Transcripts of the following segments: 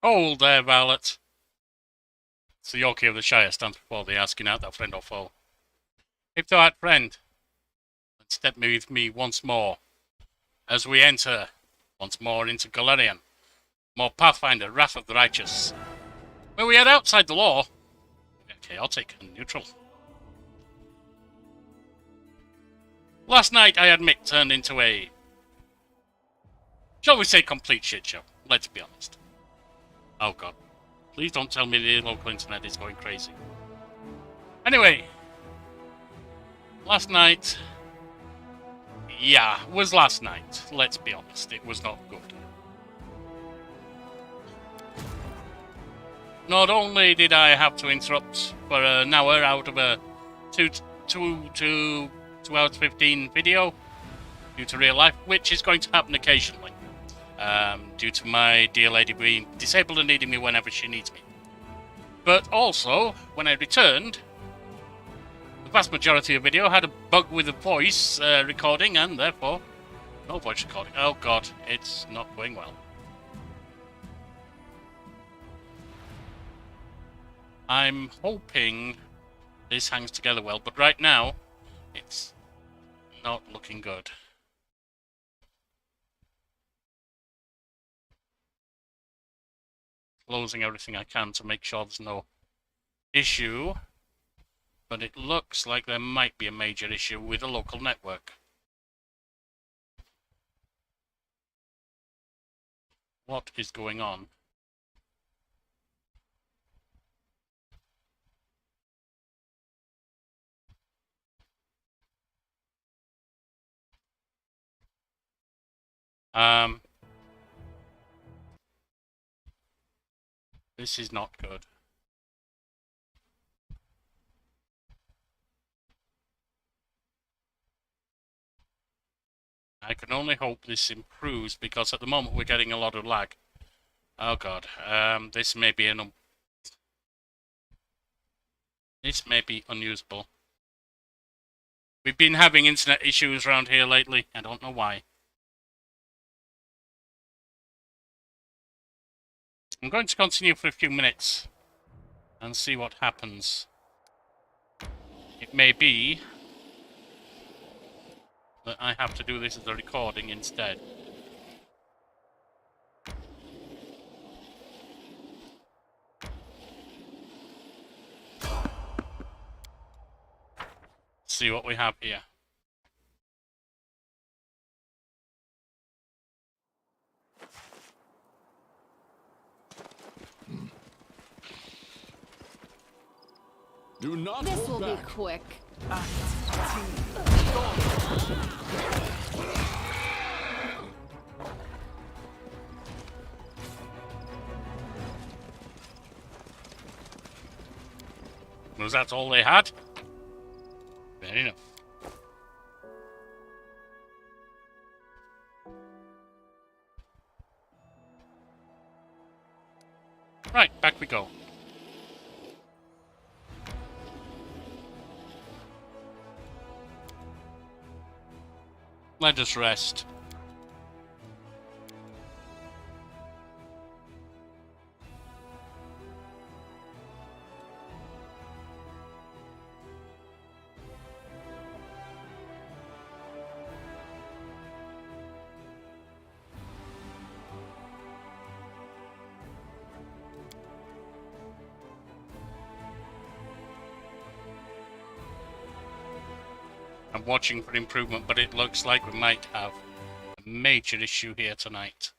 Hold there, Violet. Ser Yorkie of the Shire stands before thee, asking out thou friend or foe. If thou art friend, then step with me once more, as we enter once more into Galerion, more Pathfinder, Wrath of the Righteous. When we are outside the law, we are chaotic and neutral. Last night, I admit, turned into a, shall we say, complete shit show. Let's be honest. Oh god. Please don't tell me the local internet is going crazy. Anyway, last night... Yeah, was last night. Let's be honest, it was not good. Not only did I have to interrupt for an hour out of a 2 hours 15 video due to real life, which is going to happen occasionally, due to my dear lady being disabled and needing me whenever she needs me. But also, when I returned, the vast majority of the video had a bug with the voice recording, and therefore, no voice recording. Oh god, it's not going well. I'm hoping this hangs together well, but right now, it's not looking good. Closing everything I can to make sure there's no issue, but it looks like there might be a major issue with the local network. What is going on? This is not good. I can only hope this improves, because at the moment we're getting a lot of lag. Oh god, this may be unusable. We've been having internet issues around here lately. I don't know why. I'm going to continue for a few minutes and see what happens. It may be that I have to do this as a recording instead. See what we have here. Do not This hold will back. be quick. Was that all they had? Fair enough. Right, back we go. Let us rest. I'm watching for improvement, but it looks like we might have a major issue here tonight.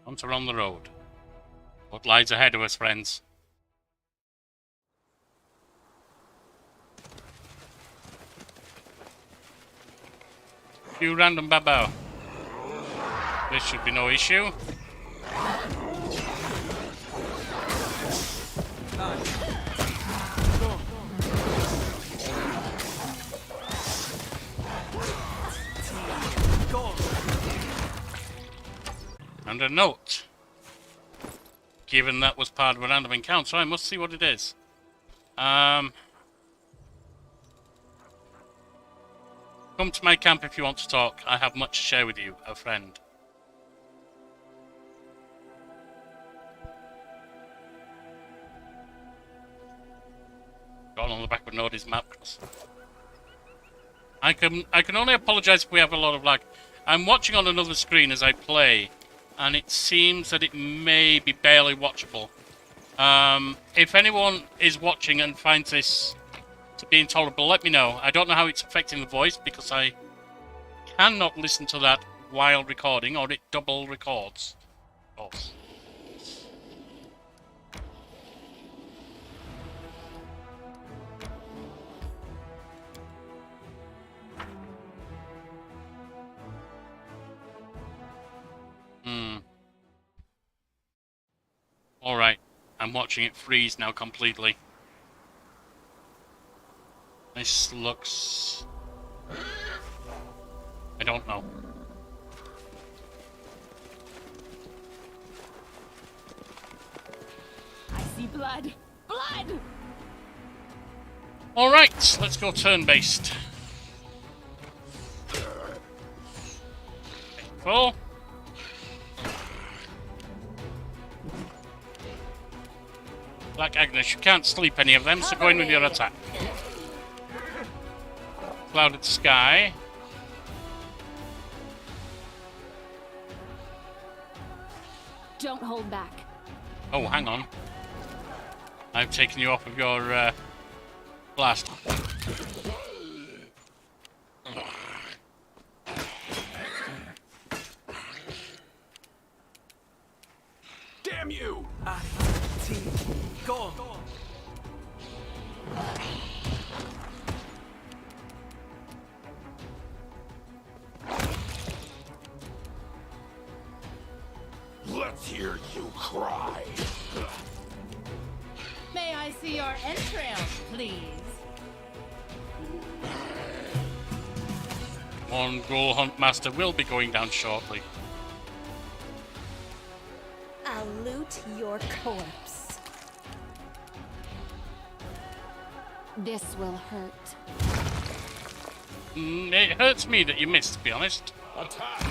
Once we're on the road. What lies ahead of us, friends? Few random babao. This should be no issue. And a note. Given that was part of a random encounter, I must see what it is. Come to my camp if you want to talk. I have much to share with you, a friend. Got on the back of Nodi's map. I can only apologise if we have a lot of lag. I'm watching on another screen as I play, and it seems that it may be barely watchable. If anyone is watching and finds this to be intolerable, let me know. I don't know how it's affecting the voice because I cannot listen to that while recording, or it double records. False. Alright, I'm watching it freeze now completely. This looks... I don't know. I see blood! Blood! Alright, let's go turn-based. Full. Black Agnes, you can't sleep any of them, so go in with your attack. Clouded sky. Don't hold back. Oh, hang on. I've taken you off of your blast. Damn you! Go. Let's hear you cry. May I see your entrails, please? One Ghoul Hunt Master will be going down shortly. I'll loot your corpse. This will hurt. It hurts me that you missed, to be honest. Attack!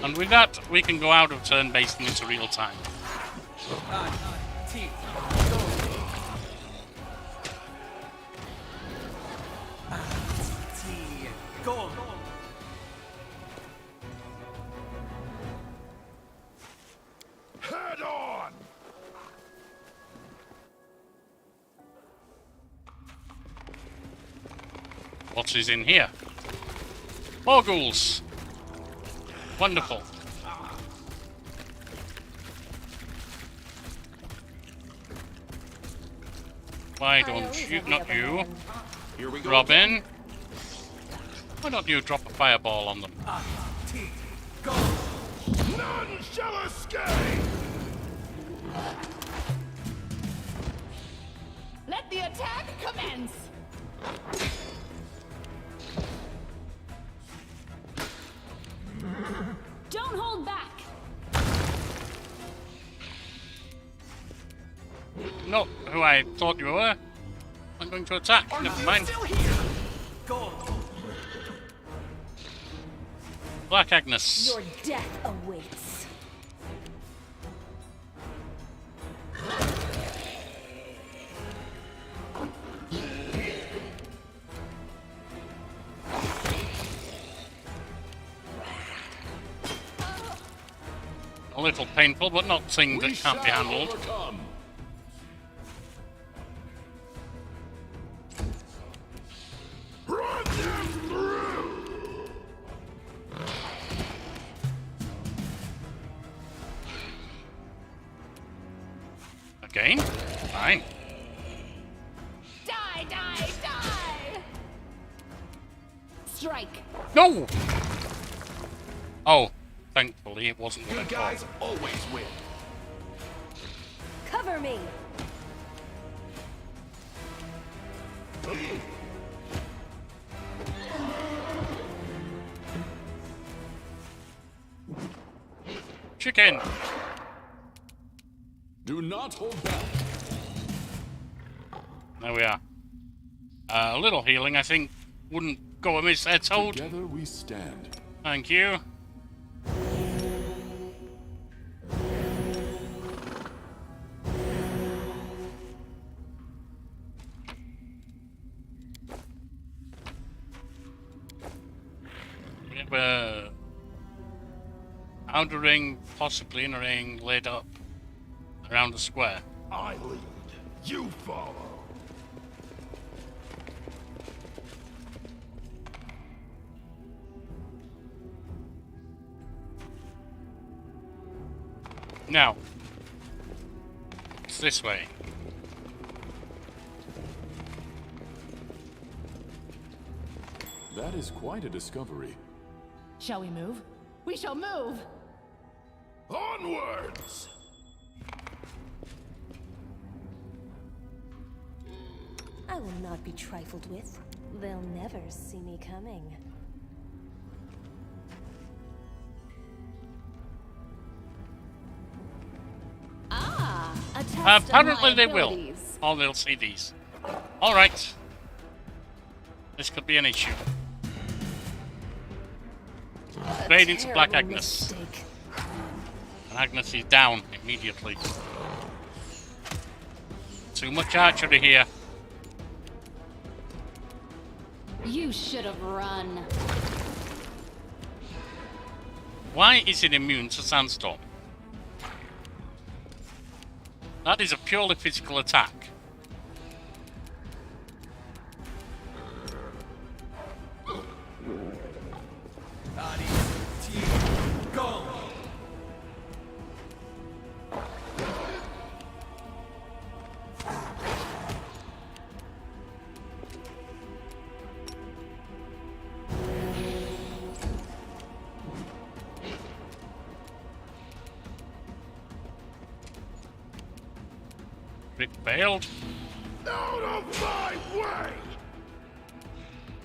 And with that, we can go out of turn-based and into real time. Go. Head on! What is in here? More ghouls. Wonderful. Why don't you, not you, Here we go. Robin? Why don't you drop a fireball on them? Go. None shall escape! Let the attack commence! Don't hold back! Not who I thought you were. I'm going to attack. Never mind. Still here. Go. Black Agnes. Your death awaits. A little painful, but not thing that We can't be shall handled. overcome. Run them through! Again? Fine. Die, die, die! Strike! No! Oh, thankfully it wasn't what I Good thought. guys always win. Cover me. Chicken! Do not hold back. There we are. A little healing, I think, wouldn't go amiss there, Toad. Together we stand. Thank you. We have a outer ring, possibly in a ring, laid up around the square. I lead. You follow. Now, it's this way. That is quite a discovery. Shall we move? We shall move! Onwards! I will not be trifled with. They'll never see me coming. Ah! A test Apparently of my they will. abilities. Or they'll see these. Alright. This could be an issue. Straight into Black Terrible Agnes. mistake. And Agnes is down immediately. Too much archery here. You should have run. Why is it immune to Sandstorm? That is a purely physical attack. Body, team, go! It failed. Out of my way!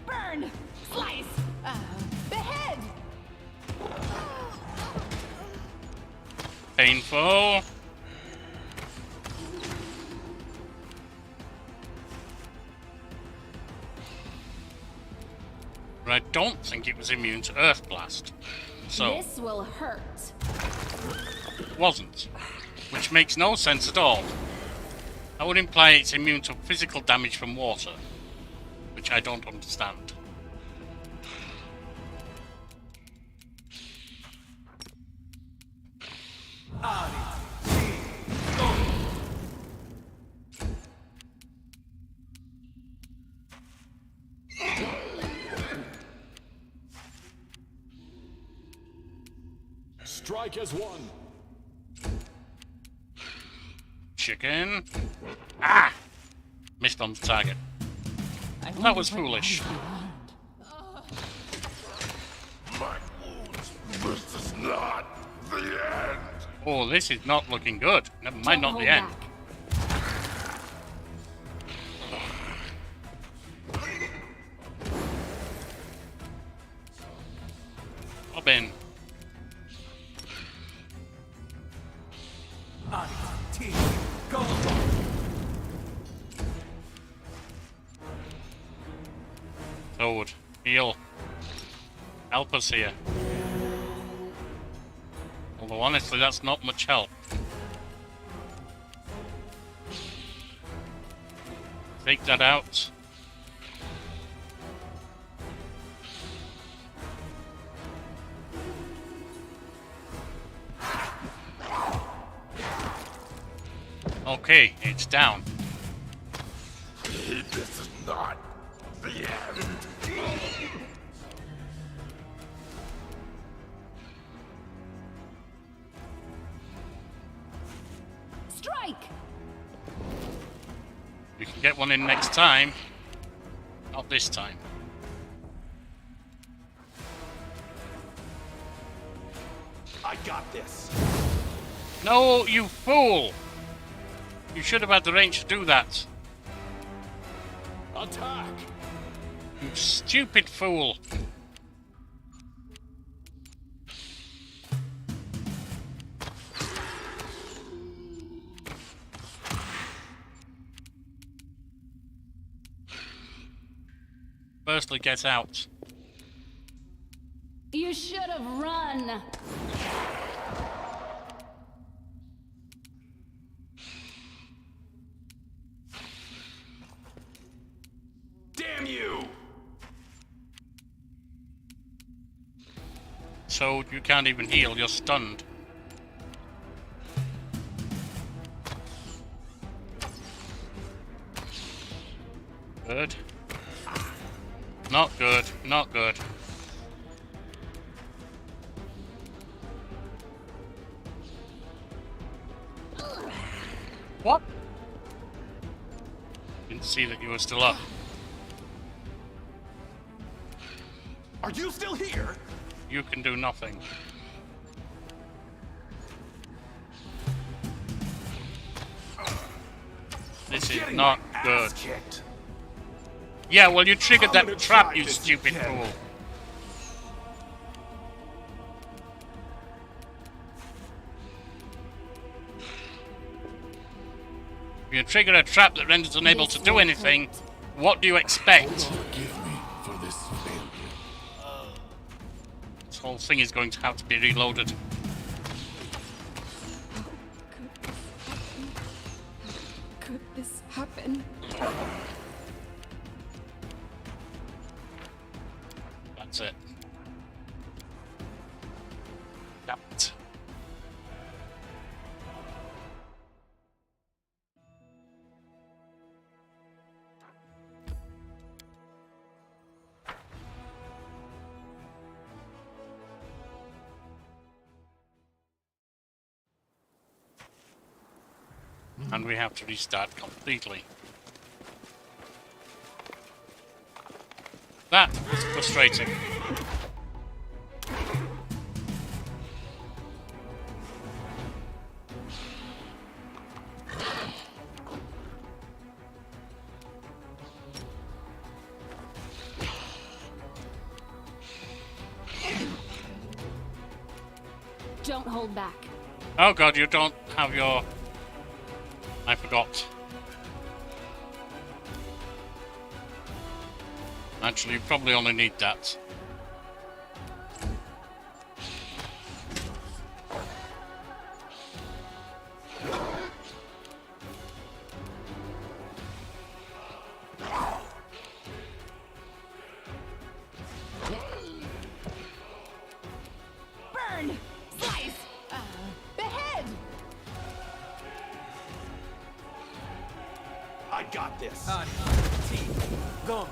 Burn! Slice! Behead! Painful. But I don't think it was immune to Earth Blast. So, This will hurt. it wasn't. Which makes no sense at all. That would imply it's immune to physical damage from water. Which I don't understand. Body, team, go! Strike as one. Chicken. Ah! Missed on the target. That was foolish. My wounds. This is not the end. Oh, this is not looking good. Never mind, not the end. Robin. Body, team, go! Toad. Heal. Help us here. Although honestly, that's not much help. Take that out. Okay, it's down. This is not the end. Strike! We can get one in next time. Not this time. I got this. No, you fool! You should have had the range to do that. Attack! You stupid fool. Firstly, get out. You should have run. Damn you! So you can't even heal, you're stunned. Good. Not good, not good. What? Didn't see that you were still up. Are you still here? You can do nothing. This is Getting not my good. ass kicked. Yeah, well, you triggered I'm that gonna trap, try you this stupid again. fool. If you trigger a trap that renders unable to do anything, what do you expect? Forgive me for this failure. This whole thing is going to have to be reloaded. Could this happen? That's it. Damn it. And we have to restart completely. That was frustrating. Don't hold back. Oh god, you don't have your... I forgot. Actually, you probably only need that. Burn! Slice! Behead! I got this. Go.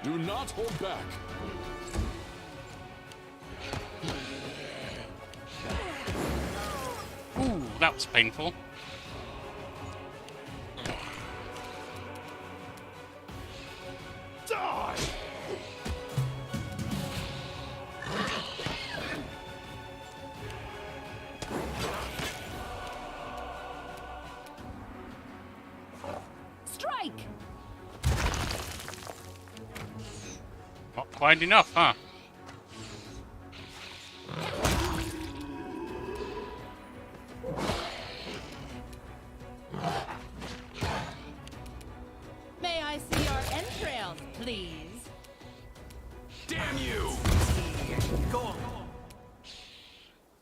Do not hold back. Ooh, that was painful. Die! Strike! Not quite enough, huh? May I see your entrails, please? Damn you! Go.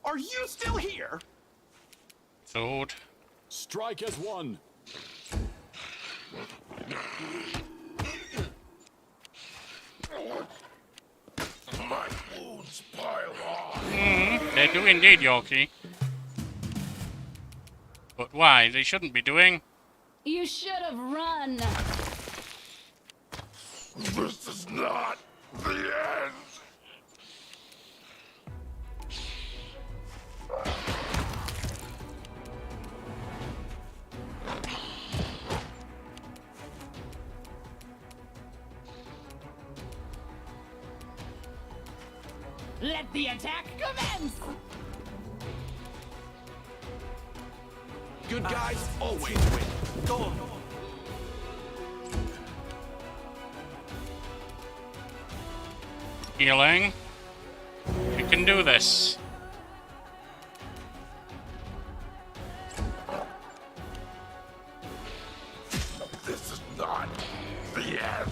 Are you still here? Sword. Strike as one. My wounds pile on. They do indeed, Yorkie. But why? They shouldn't be doing. You should have run. This is not the end. Let the attack commence! Good guys always win. Go. Healing. We can do this. This is not the end.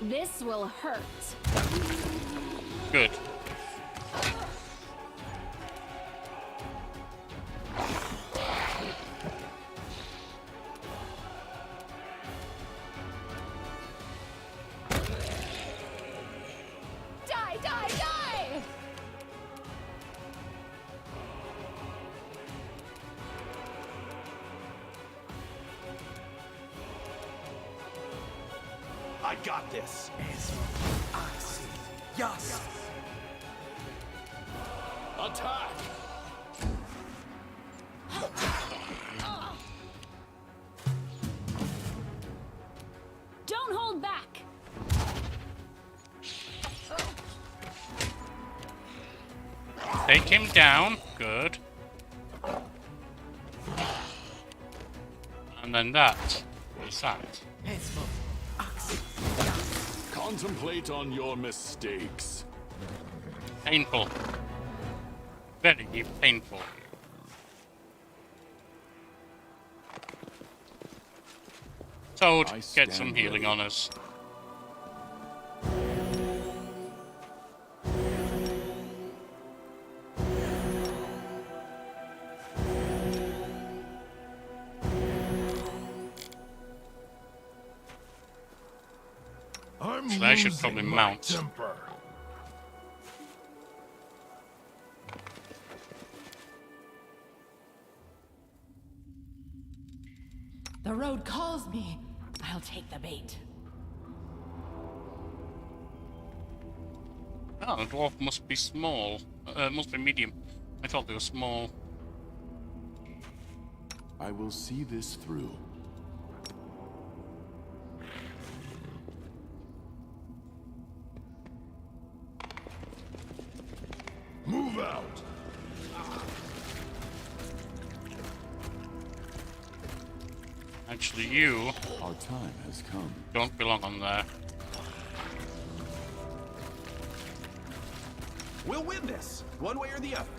This will hurt. Good. Die, die, die! I got this. Yes. Attack! Don't hold back! Take him down. Good. And then that. What's that? Contemplate on your mistakes. Painful. Very painful. Toad, I get some stand healing ready. on us. I'm So I should losing probably my mount. temper. The road calls me. I'll take the bait. Oh, the dwarf must be small. Must be medium. I thought they were small. I will see this through. Move out! Actually, you Our time has come. don't belong on there. We'll win this, one way or the other.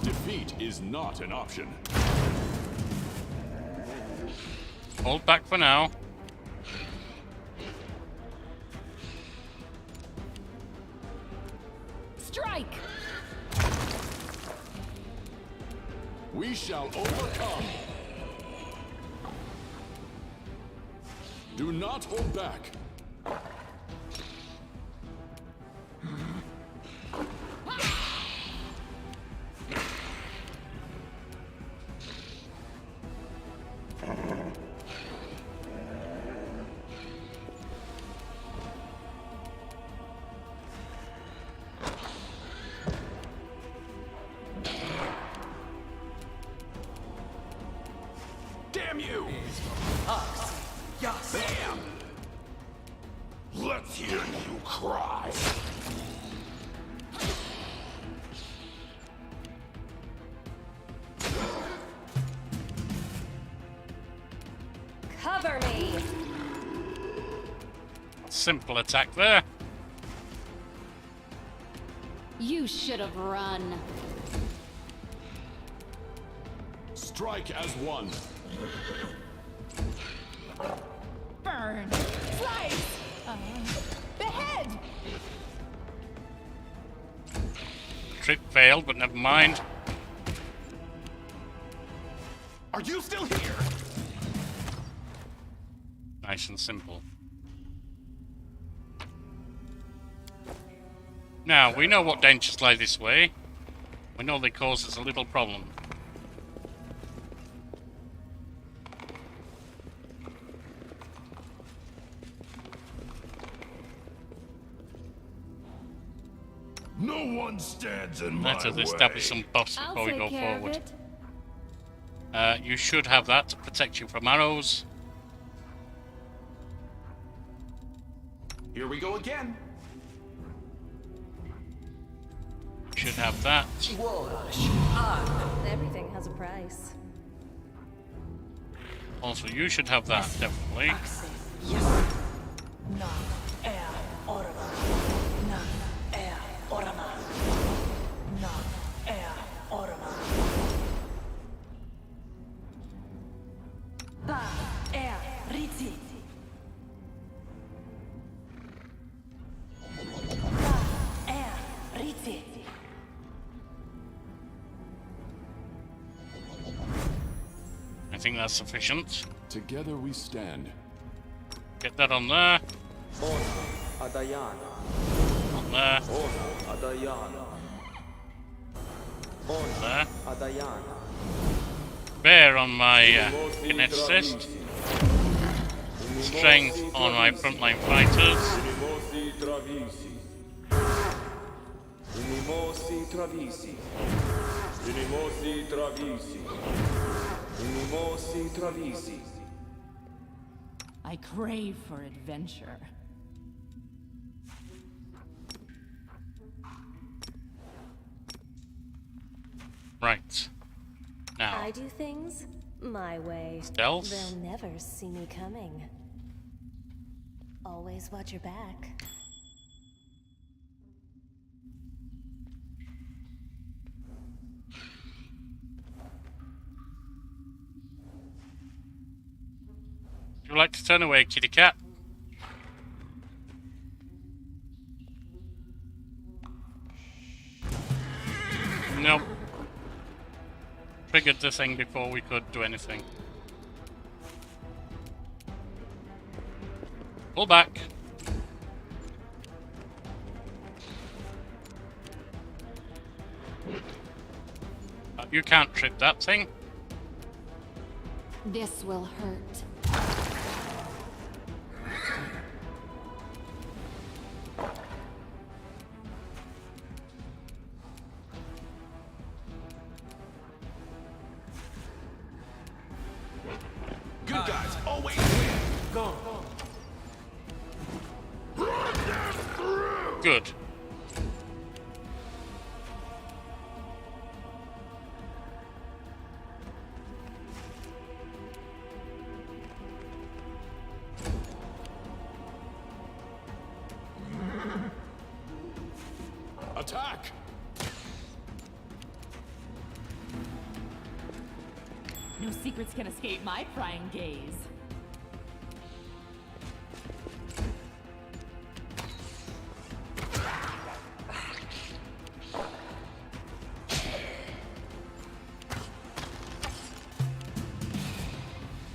Defeat is not an option. Hold back for now. Strike! We shall overcome. Do not hold back. Damn you! Yes. Bam! Let's hear you cry. Cover me! Simple attack there. You should have run. Strike as one. Burn! Slice! Behead! Trick failed, but never mind. Are you still here? Nice and simple. Now, we know what dangers lie this way. We know they cause us a little problem. No one stands in my Let us way. establish some buffs I'll before we take go care forward. of it. You should have that to protect you from arrows. Here we go again. should have that. Everything has a price. Also, you should have that, definitely. I think that's sufficient. Together we stand. Get that on there. On there. There. Bear on my kineticist. Strength on my frontline fighters. I crave for adventure. Right. Now. I do things my way. Stealth. They'll never see me coming. Always watch your back. Would you like to turn away, kitty cat? Nope. Triggered the thing before we could do anything. Pull back. You can't trip that thing. This will hurt. Good guys always win. Go. Good. Attack! No secrets can escape my prying gaze.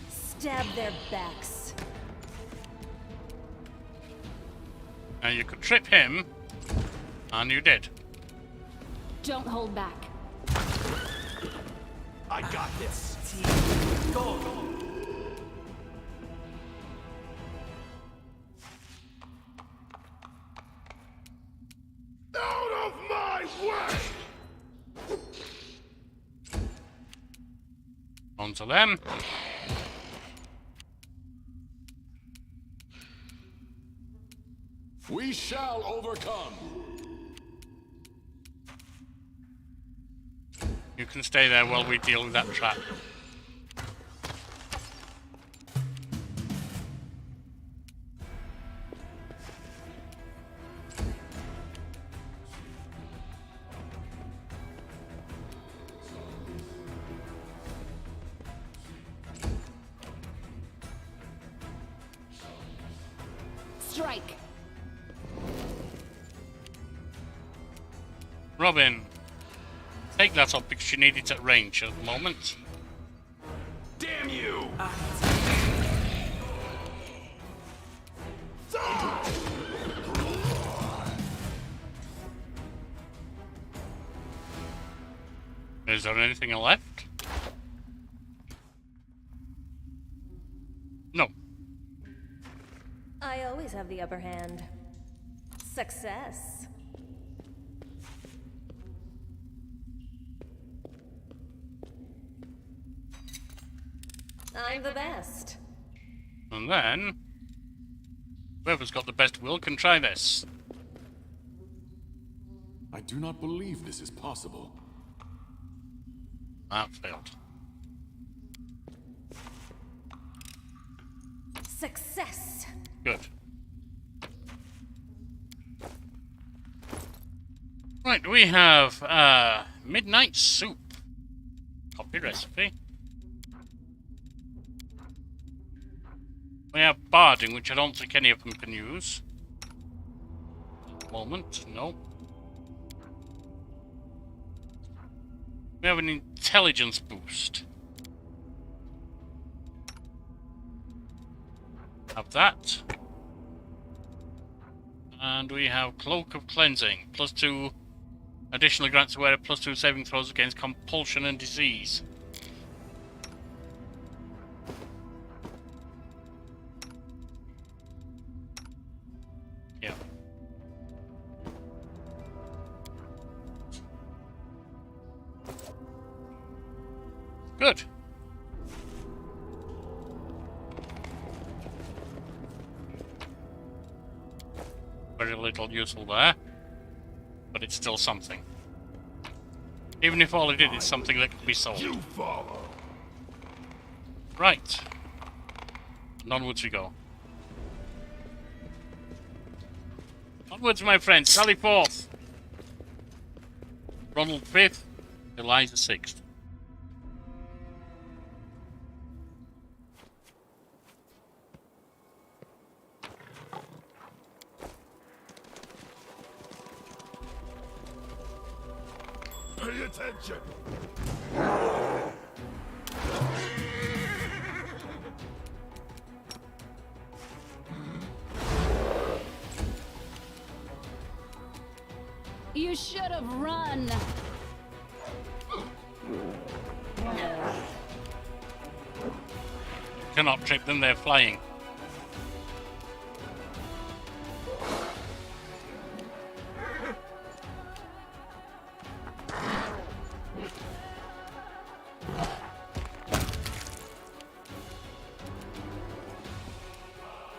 Stab their backs. Now you could trip him, and you did. Don't hold back. I got this. Go. Out of my way! On to them. We shall overcome. You can stay there while we deal with that trap. Strike. Robin, take that up because you need it at range at the moment. Damn you! Is there anything left? No. I always have the upper hand. Success. I'm the best. And then, whoever's got the best will can try this. I do not believe this is possible. That failed. Success. Good. Right, we have midnight soup. Copy recipe. We have barding, which I don't think any of them can use. At the moment, no. We have an intelligence boost. Have that. And we have Cloak of Cleansing. +2 additional grants to wear a +2 saving throws against compulsion and disease. Yeah. Good. Very little useful there, but it's still something. Even if all it is something that can be sold. You follow. Right. And onwards we go. Onwards, my friends. Sally forth. Ronald 5th, Eliza 6th. Pay attention. You should have run. Cannot trip them, they're flying.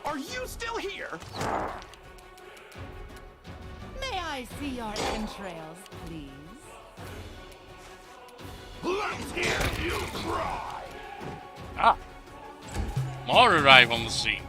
Are you still here? May I see your entrails, please? Let's hear you cry. Ah! More arrive on the scene.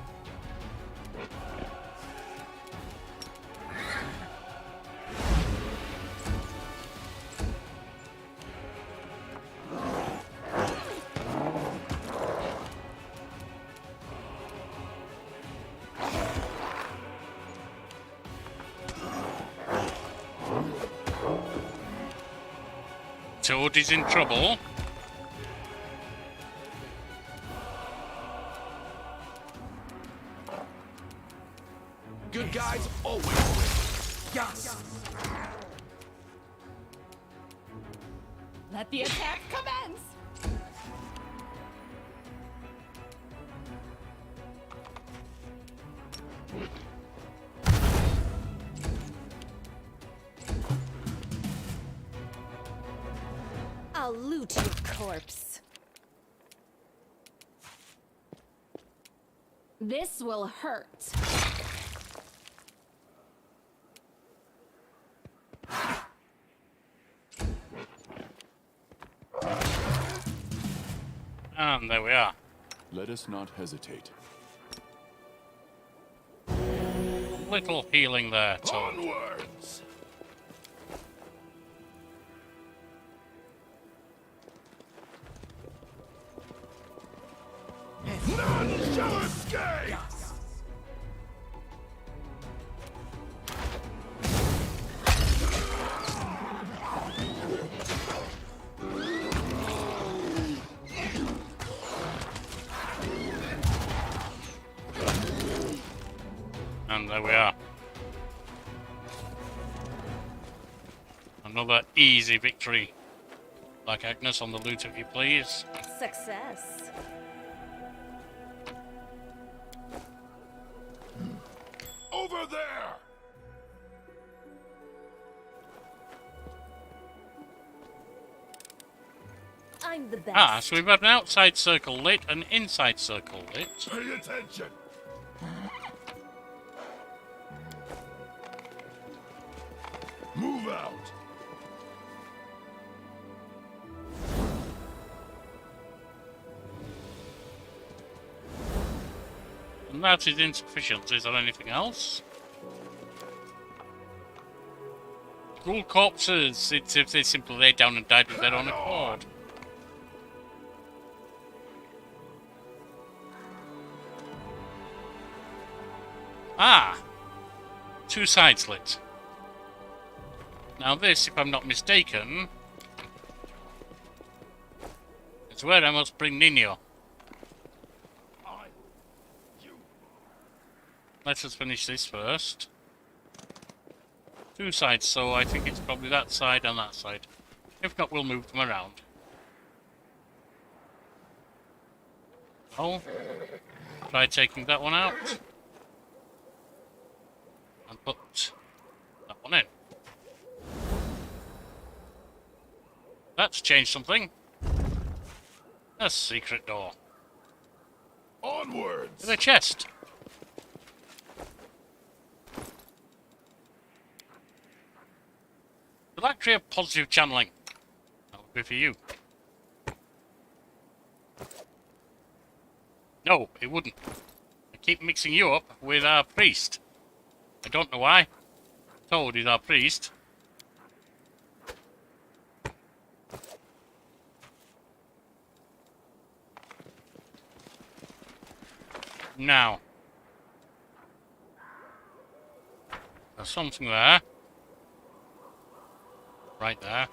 Toad is in trouble. Good guys always win. Yes. Let the attack commence! I'll loot your corpse. This will hurt. And there we are. Let us not hesitate. Little healing there, Toad. Onwards. None shall escape. And there we are. Another easy victory. Like Agnes on the loot, if you please. Success. Over there. I'm the best. Ah, so we've got an outside circle lit, an inside circle lit. Pay attention. Move out. And that is insufficient. Is there anything else? Ghoul corpses. It's if they simply lay down and died with their own accord. Ah! 2 side slits. Now this, if I'm not mistaken, is where I must bring Nino. Let us finish this first. 2 sides, so I think it's probably that side and that side. If not, we'll move them around. Oh, try taking that one out. And put that one in. That's changed something. A secret door. Onwards! With a chest. Will that create positive channeling? That would be for you. No, it wouldn't. I keep mixing you up with our priest. I don't know why. Toad is our priest. Now. There's something there. Right there.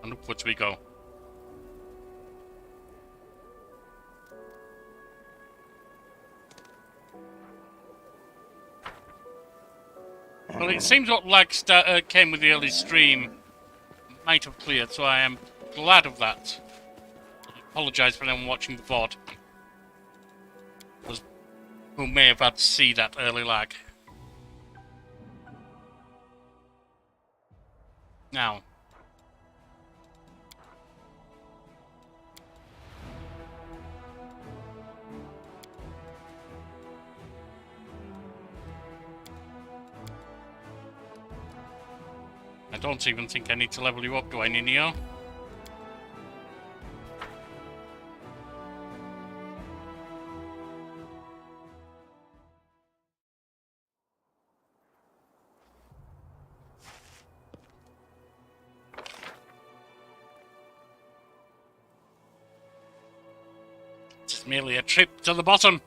And upwards we go. Well, it seems what lag came with the early stream might have cleared, so I am glad of that. I apologise for anyone watching the VOD who may have had to see that early lag. Now. I don't even think I need to level you up, do I, Nino? It's merely a trip to the bottom.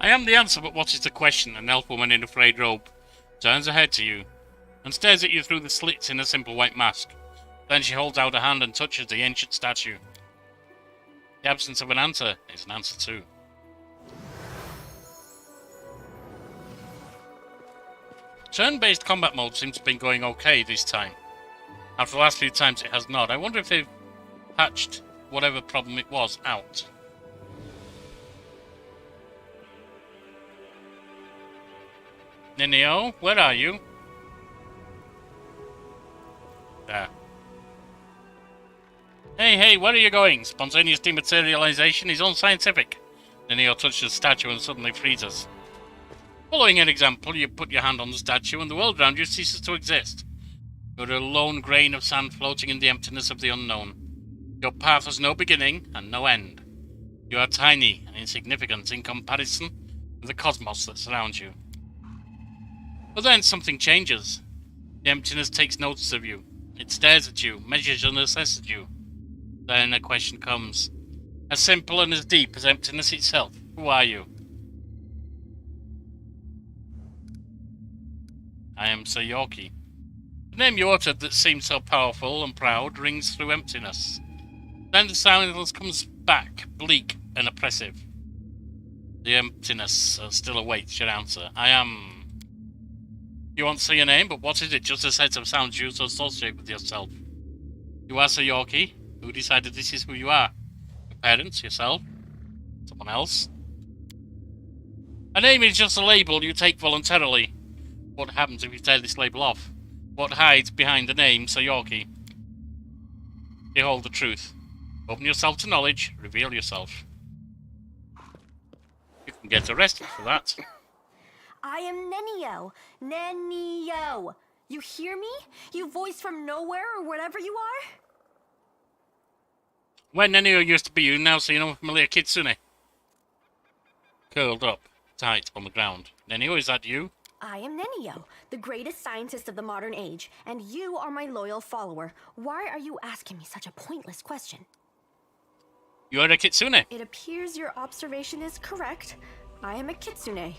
I am the answer, but what is the question? An elf woman in a frayed robe turns her head to you and stares at you through the slits in a simple white mask. Then she holds out a hand and touches the ancient statue. The absence of an answer is an answer too. Turn-based combat mode seems to have been going okay this time. After the last few times it has not. I wonder if they've patched whatever problem it was out. Ninio, where are you? There. Hey, where are you going? Spontaneous dematerialization is unscientific. Ninio touches the statue and suddenly freezes. Following an example, you put your hand on the statue and the world around you ceases to exist. You're a lone grain of sand floating in the emptiness of the unknown. Your path has no beginning and no end. You are tiny and insignificant in comparison with the cosmos that surrounds you. But then something changes. The emptiness takes notice of you. It stares at you, measures and assesses you. Then a question comes. As simple and as deep as emptiness itself. Who are you? I am Ser Yorkie. The name you uttered that seemed so powerful and proud rings through emptiness. Then the silence comes back, bleak and oppressive. The emptiness still awaits your answer. I am... You won't say your name, but what is it? Just a set of sounds you to associate with yourself. You are Ser Yorkie. Who decided this is who you are? Your parents? Yourself? Someone else? A name is just a label you take voluntarily. What happens if you tear this label off? What hides behind the name Ser Yorkie? Behold the truth. Open yourself to knowledge. Reveal yourself. You can get arrested for that. I am Nenio. Nenio. You hear me? You voice from nowhere or whatever you are? When Nenio used to be, you now see an unfamiliar kitsune. Curled up, tight on the ground. Nenio, is that you? I am Nenio, the greatest scientist of the modern age, and you are my loyal follower. Why are you asking me such a pointless question? You are a kitsune. It appears your observation is correct. I am a kitsune.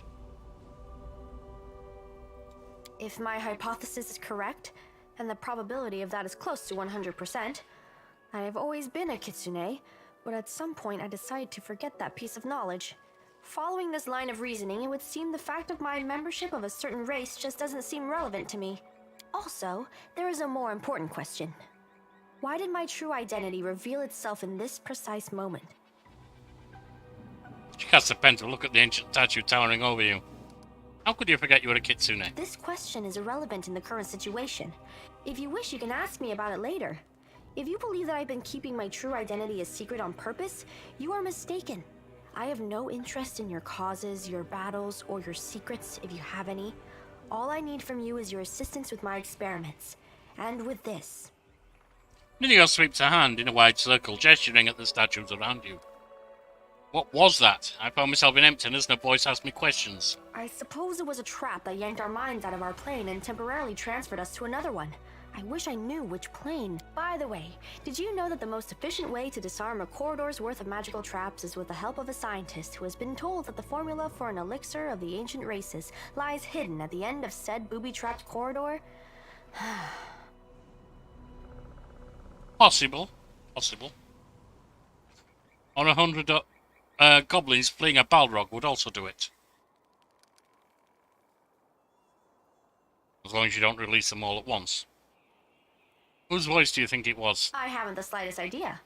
If my hypothesis is correct, and the probability of that is close to 100%, I have always been a kitsune, but at some point I decided to forget that piece of knowledge. Following this line of reasoning, it would seem the fact of my membership of a certain race just doesn't seem relevant to me. Also, there is a more important question. Why did my true identity reveal itself in this precise moment? She casts a pen to look at the ancient statue towering over you. How could you forget you were a kitsune? This question is irrelevant in the current situation. If you wish, you can ask me about it later. If you believe that I've been keeping my true identity a secret on purpose, you are mistaken. I have no interest in your causes, your battles, or your secrets, if you have any. All I need from you is your assistance with my experiments. And with this. Nenio sweeps her hand in a wide circle, gesturing at the statues around you. What was that? I found myself in emptiness and a voice asked me questions. I suppose it was a trap that yanked our minds out of our plane and temporarily transferred us to another one. I wish I knew which plane. By the way, did you know that the most efficient way to disarm a corridor's worth of magical traps is with the help of a scientist who has been told that the formula for an elixir of the ancient races lies hidden at the end of said booby-trapped corridor? Possible. On 100 goblins fleeing a Balrog would also do it. As long as you don't release them all at once. Whose voice do you think it was? I haven't the slightest idea.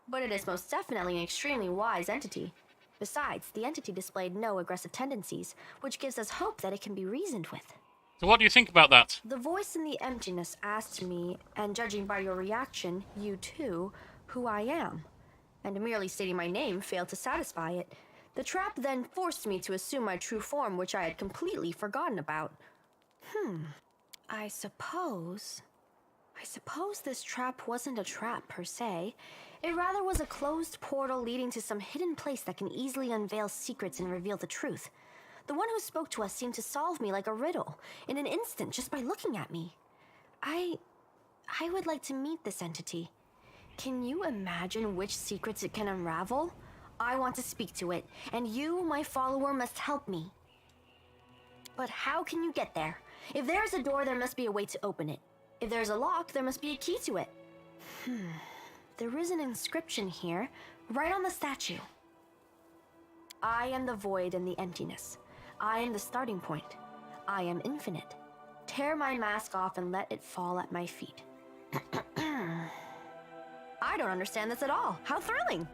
But it is most definitely an extremely wise entity. Besides, the entity displayed no aggressive tendencies, which gives us hope that it can be reasoned with. So what do you think about that? The voice in the emptiness asked me, and judging by your reaction, you too, who I am. And merely stating my name failed to satisfy it. The trap then forced me to assume my true form, which I had completely forgotten about. I suppose this trap wasn't a trap per se. It rather was a closed portal leading to some hidden place that can easily unveil secrets and reveal the truth. The one who spoke to us seemed to solve me like a riddle, in an instant, just by looking at me. I would like to meet this entity. Can you imagine which secrets it can unravel? I want to speak to it, and you, my follower, must help me. But how can you get there? If there is a door, there must be a way to open it. If there's a lock, there must be a key to it. There is an inscription here, right on the statue. I am the void and the emptiness. I am the starting point. I am infinite. Tear my mask off and let it fall at my feet. I don't understand this at all. How thrilling!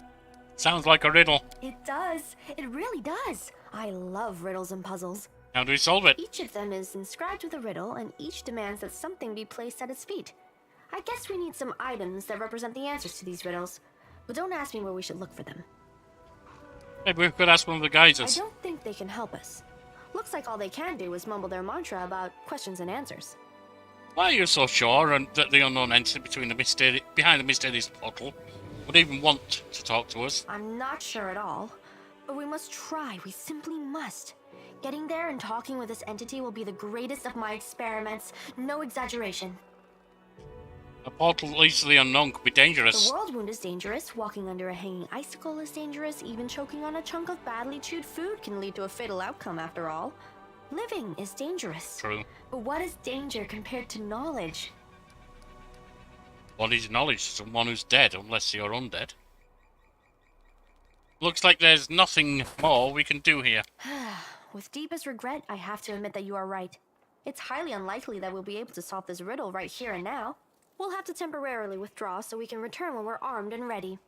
Sounds like a riddle. It does. It really does. I love riddles and puzzles. How do we solve it? Each of them is inscribed with a riddle, and each demands that something be placed at its feet. I guess we need some items that represent the answers to these riddles, but don't ask me where we should look for them. Maybe we could ask one of the geysers. I don't think they can help us. Looks like all they can do is mumble their mantra about questions and answers. Why are you so sure that the unknown entity behind the mysterious portal would even want to talk to us? I'm not sure at all, but we must try. We simply must. Getting there and talking with this entity will be the greatest of my experiments. No exaggeration. A portal that leads to the unknown could be dangerous. The world wound is dangerous. Walking under a hanging icicle is dangerous. Even choking on a chunk of badly chewed food can lead to a fatal outcome after all. Living is dangerous. True. But what is danger compared to knowledge? What is knowledge to someone who's dead, unless you're undead? Looks like there's nothing more we can do here. With deepest regret, I have to admit that you are right. It's highly unlikely that we'll be able to solve this riddle right here and now. We'll have to temporarily withdraw so we can return when we're armed and ready.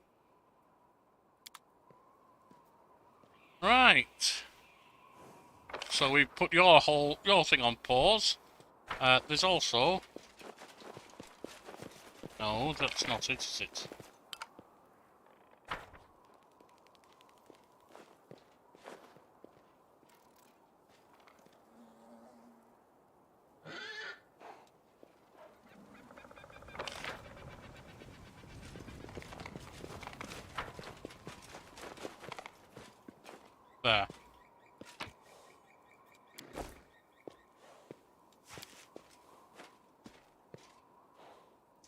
Right. So we put your thing on pause. There's also No, that's not it, is it? There.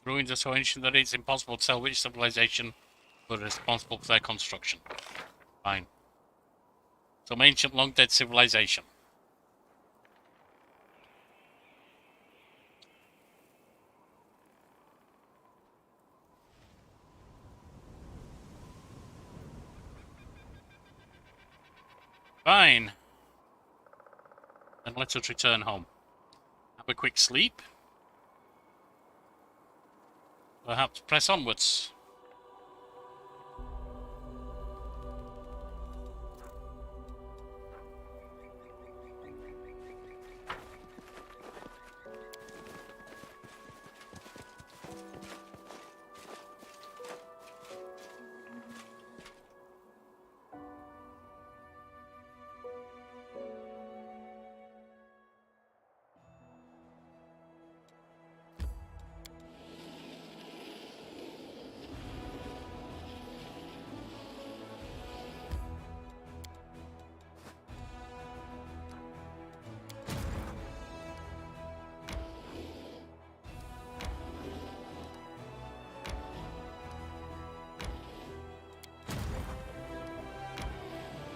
Ruins are so ancient that it's impossible to tell which civilization were responsible for their construction. Fine. Some ancient, long-dead civilization. Fine. Then let us return home. Have a quick sleep. Perhaps press onwards.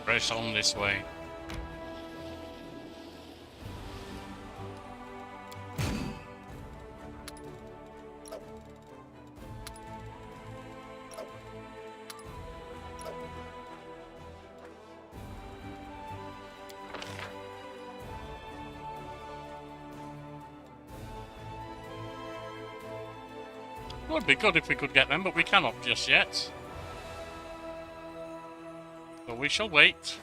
Press on this way. Would be good if we could get them, but we cannot just yet. So we shall wait.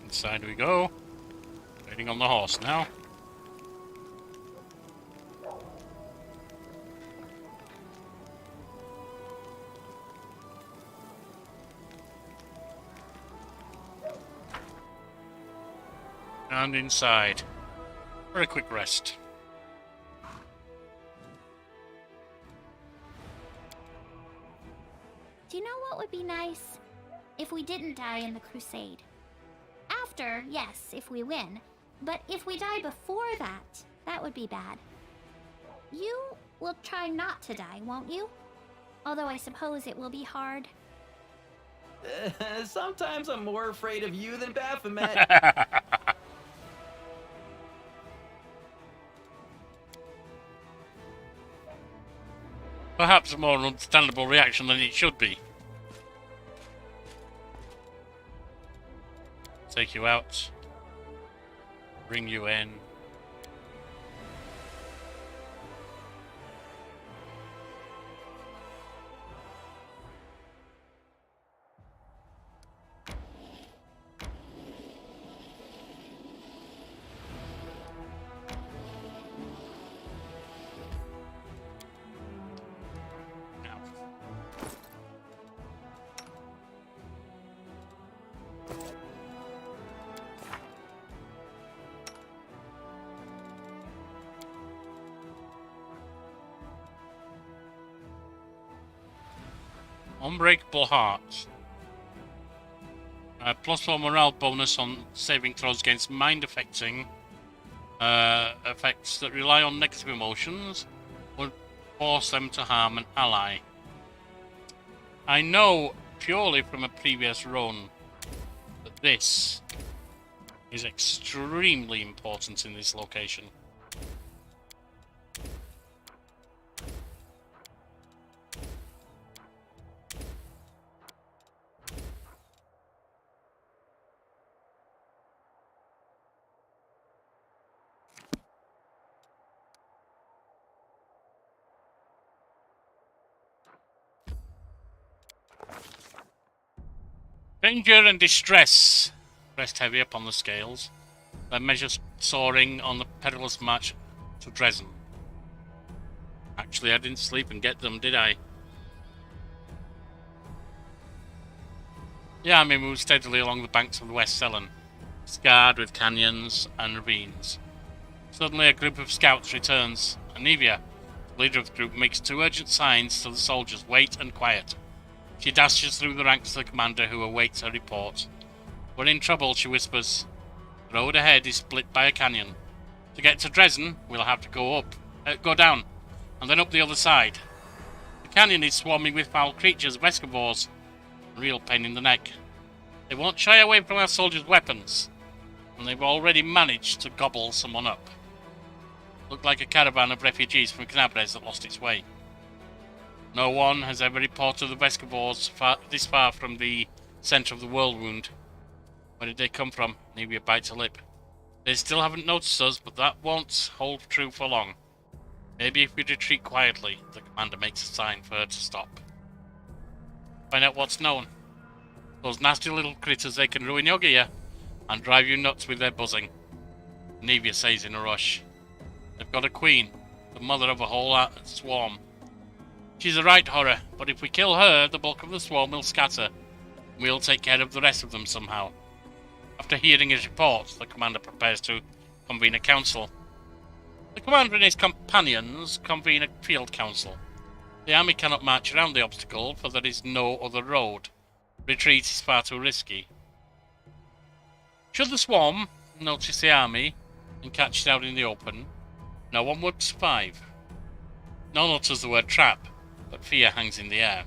Inside we go. Riding on the horse now. And inside. For a quick rest. Do you know what would be nice? If we didn't die in the crusade. After, yes, if we win. But if we die before that, that would be bad. You will try not to die, won't you? Although I suppose it will be hard. Sometimes I'm more afraid of you than Baphomet. Perhaps a more understandable reaction than it should be. Take you out. Bring you in. Unbreakable Heart. +4 morale bonus on saving throws against mind-affecting effects that rely on negative emotions would force them to harm an ally. I know purely from a previous run that this is extremely important in this location. Danger and distress rest heavy upon the scales, their measures soaring on the perilous march to Dresden. Actually, I didn't sleep and get them, did I? The army moved steadily along the banks of the West Selen, scarred with canyons and ravines. Suddenly, a group of scouts returns, and Nevia, the leader of the group, makes 2 urgent signs to the soldiers: wait and quiet. She dashes through the ranks to the commander, who awaits her report. We're in trouble, she whispers. The road ahead is split by a canyon. To get to Dresden, we'll have to go down, and then up the other side. The canyon is swarming with foul creatures, Vescivores. Real pain in the neck. They won't shy away from our soldiers' weapons, and they've already managed to gobble someone up. Looked like a caravan of refugees from Knabres that lost its way. No one has ever reported the Vescivores this far from the centre of the world wound. Where did they come from? Nevia bites her lip. They still haven't noticed us, but that won't hold true for long. Maybe if we retreat quietly, the commander makes a sign for her to stop. Find out what's known. Those nasty little critters, they can ruin your gear and drive you nuts with their buzzing. Nevia says in a rush. They've got a queen, the mother of a whole swarm. She's a right horror, but if we kill her, the bulk of the swarm will scatter. We'll take care of the rest of them somehow. After hearing his report, the commander prepares to convene a council. The commander and his companions convene a field council. The army cannot march around the obstacle, for there is no other road. Retreat is far too risky. Should the swarm notice the army and catch it out in the open, no one would survive. None utters the word trap, but fear hangs in the air.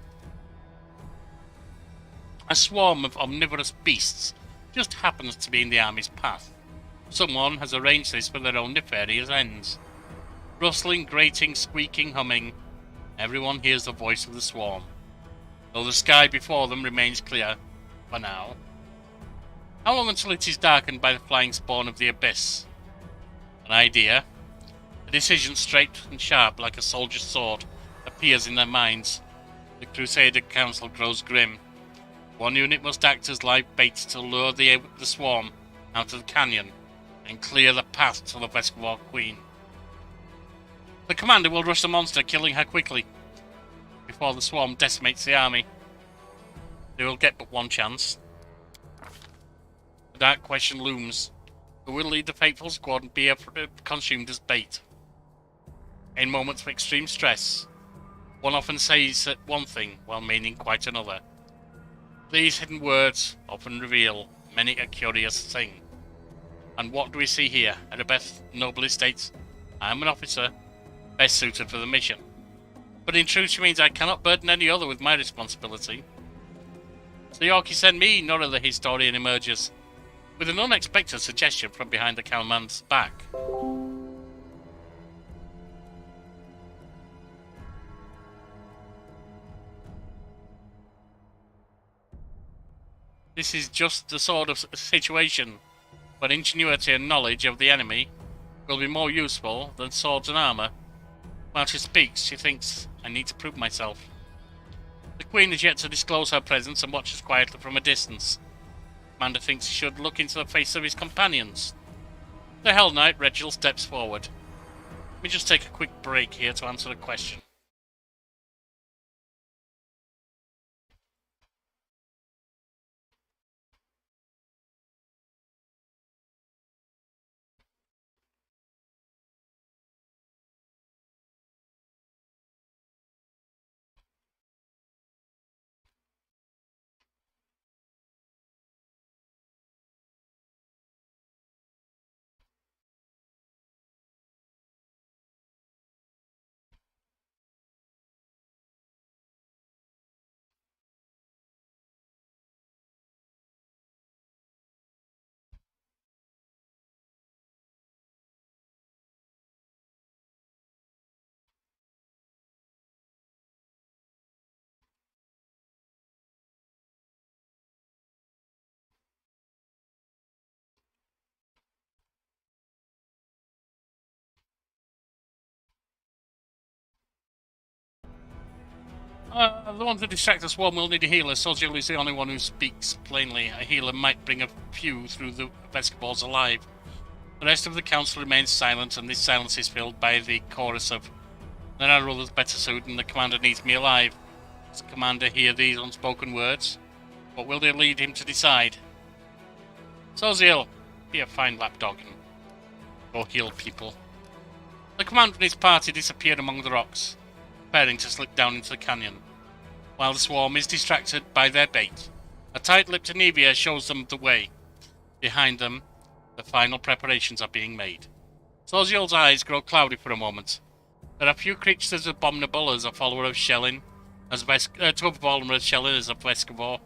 A swarm of omnivorous beasts just happens to be in the army's path. Someone has arranged this for their own nefarious ends. Rustling, grating, squeaking, humming, everyone hears the voice of the swarm, though the sky before them remains clear, for now. How long until it is darkened by the flying spawn of the abyss? An idea, a decision straight and sharp like a soldier's sword, appears in their minds. The Crusader Council grows grim. One unit must act as live bait to lure the swarm out of the canyon and clear the path to the Vescivore Queen. The commander will rush the monster, killing her quickly, before the swarm decimates the army. They will get but one chance. The dark question looms. Who will lead the fateful squad and be consumed as bait? In moments of extreme stress, one often says one thing while meaning quite another. These hidden words often reveal many a curious thing. And what do we see here? Annabeth nobly states, I am an officer, best suited for the mission. But in truth she means I cannot burden any other with my responsibility. Ser Yorkie sent me, Nora the historian emerges, with an unexpected suggestion from behind the cowman's back. This is just the sort of situation where ingenuity and knowledge of the enemy will be more useful than swords and armour. While she speaks, she thinks, I need to prove myself. The Queen is yet to disclose her presence and watches quietly from a distance. Commander thinks he should look into the face of his companions. The Hell Knight, Reginald, steps forward. Let me just take a quick break here to answer a question. The one to distract the swarm will need a healer. Social is the only one who speaks plainly. A healer might bring a few through the basketballs alive. The rest of the council remains silent, and this silence is filled by the chorus of, "There are others better suited, and the commander needs me alive." Does the commander hear these unspoken words? What will they lead him to decide? Soziel, be a fine lapdog and go heal people. The commander and his party disappeared among the rocks, preparing to slip down into the canyon, while the swarm is distracted by their bait. A tight-lipped Anivia shows them the way. Behind them, the final preparations are being made. Soziel's eyes grow cloudy for a moment. There are few creatures as abominable as a follower of Shellin, as of Vescavor,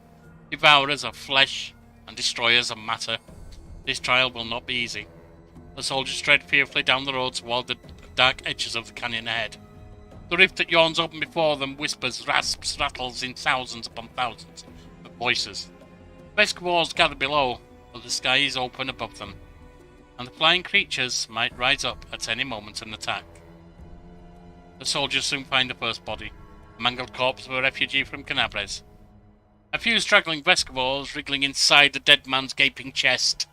devourers of flesh and destroyers of matter. This trial will not be easy. The soldiers tread fearfully down the road toward the dark edges of the canyon ahead. The rift that yawns open before them whispers, rasps, rattles in thousands upon thousands of voices. Vescavors gather below, but the sky is open above them, and the flying creatures might rise up at any moment and attack. The soldiers soon find the first body, a mangled corpse of a refugee from Canabres. A few straggling Vescavors wriggling inside the dead man's gaping chest.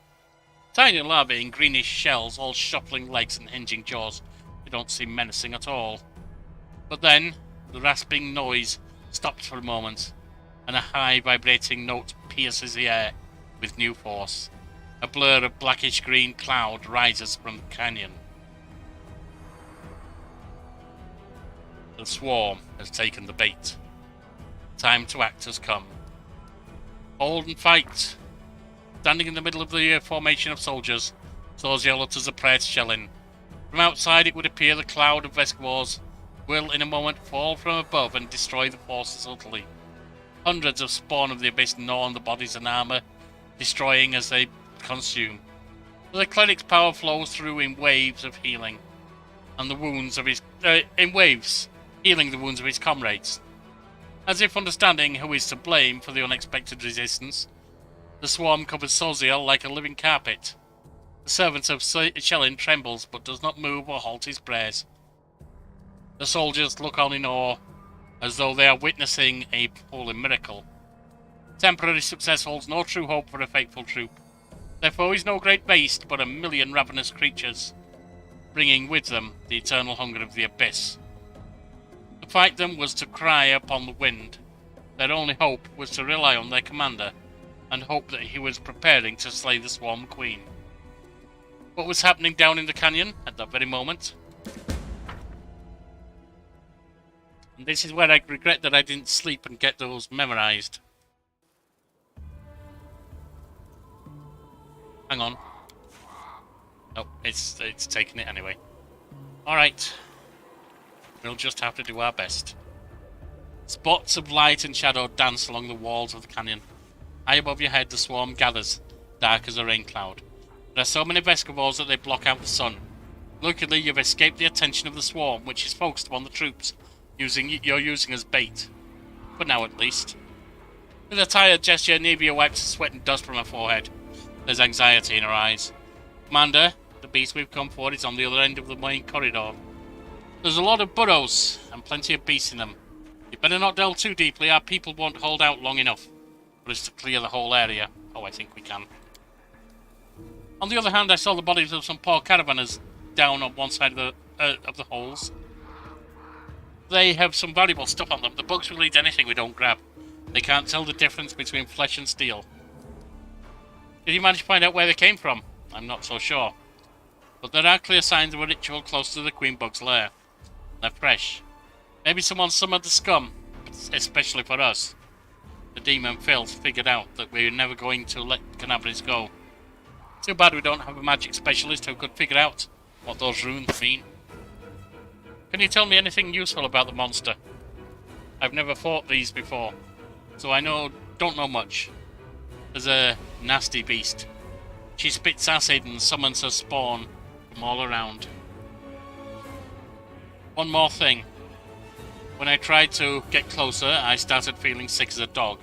Tiny larvae in greenish shells, all shuffling legs and hinging jaws. They don't seem menacing at all. But then, the rasping noise stops for a moment, and a high vibrating note pierces the air with new force. A blur of blackish-green cloud rises from the canyon. The swarm has taken the bait. Time to act has come. Hold and fight! Standing in the middle of the formation of soldiers, Soziel utters a prayer to Shellin. From outside it would appear the cloud of Vescavors will in a moment fall from above and destroy the forces utterly. Hundreds of spawn of the abyss gnaw on the bodies and armour, destroying as they consume. But the cleric's power flows through in waves of healing, and the wounds of his healing the wounds of his comrades. As if understanding who is to blame for the unexpected resistance, the swarm covers Soziel like a living carpet. The servant of Shellin trembles but does not move or halt his prayers. The soldiers look on in awe, as though they are witnessing a holy miracle. Temporary success holds no true hope for a faithful troop. Their foe is no great beast, but a million ravenous creatures, bringing with them the eternal hunger of the abyss. To fight them was to cry upon the wind. Their only hope was to rely on their commander, and hope that he was preparing to slay the Swarm Queen. What was happening down in the canyon at that very moment? And this is where I regret that I didn't sleep and get those memorized. Hang on. Oh, it's taking it anyway. Alright. We'll just have to do our best. Spots of light and shadow dance along the walls of the canyon. High above your head, the swarm gathers, dark as a rain cloud. There are so many Vescavors that they block out the sun. Luckily, you've escaped the attention of the swarm, which is focused upon the troops you're using as bait. For now, at least. With a tired gesture, Nevia wipes the sweat and dust from her forehead. There's anxiety in her eyes. Commander, the beast we've come for is on the other end of the main corridor. There's a lot of burrows, and plenty of beasts in them. You better not delve too deeply, our people won't hold out long enough for us to clear the whole area. Oh, I think we can. On the other hand, I saw the bodies of some poor caravanners down on one side of the holes. They have some valuable stuff on them. The bugs will eat anything we don't grab. They can't tell the difference between flesh and steel. Did you manage to find out where they came from? I'm not so sure. But there are clear signs of a ritual close to the Queen Bug's lair. They're fresh. Maybe someone summoned the scum, especially for us. The demon Phil figured out that we're never going to let Canabres go. Too bad we don't have a magic specialist who could figure out what those runes mean. Can you tell me anything useful about the monster? I've never fought these before, so I don't know much. There's a nasty beast. She spits acid and summons her spawn from all around. One more thing. When I tried to get closer, I started feeling sick as a dog.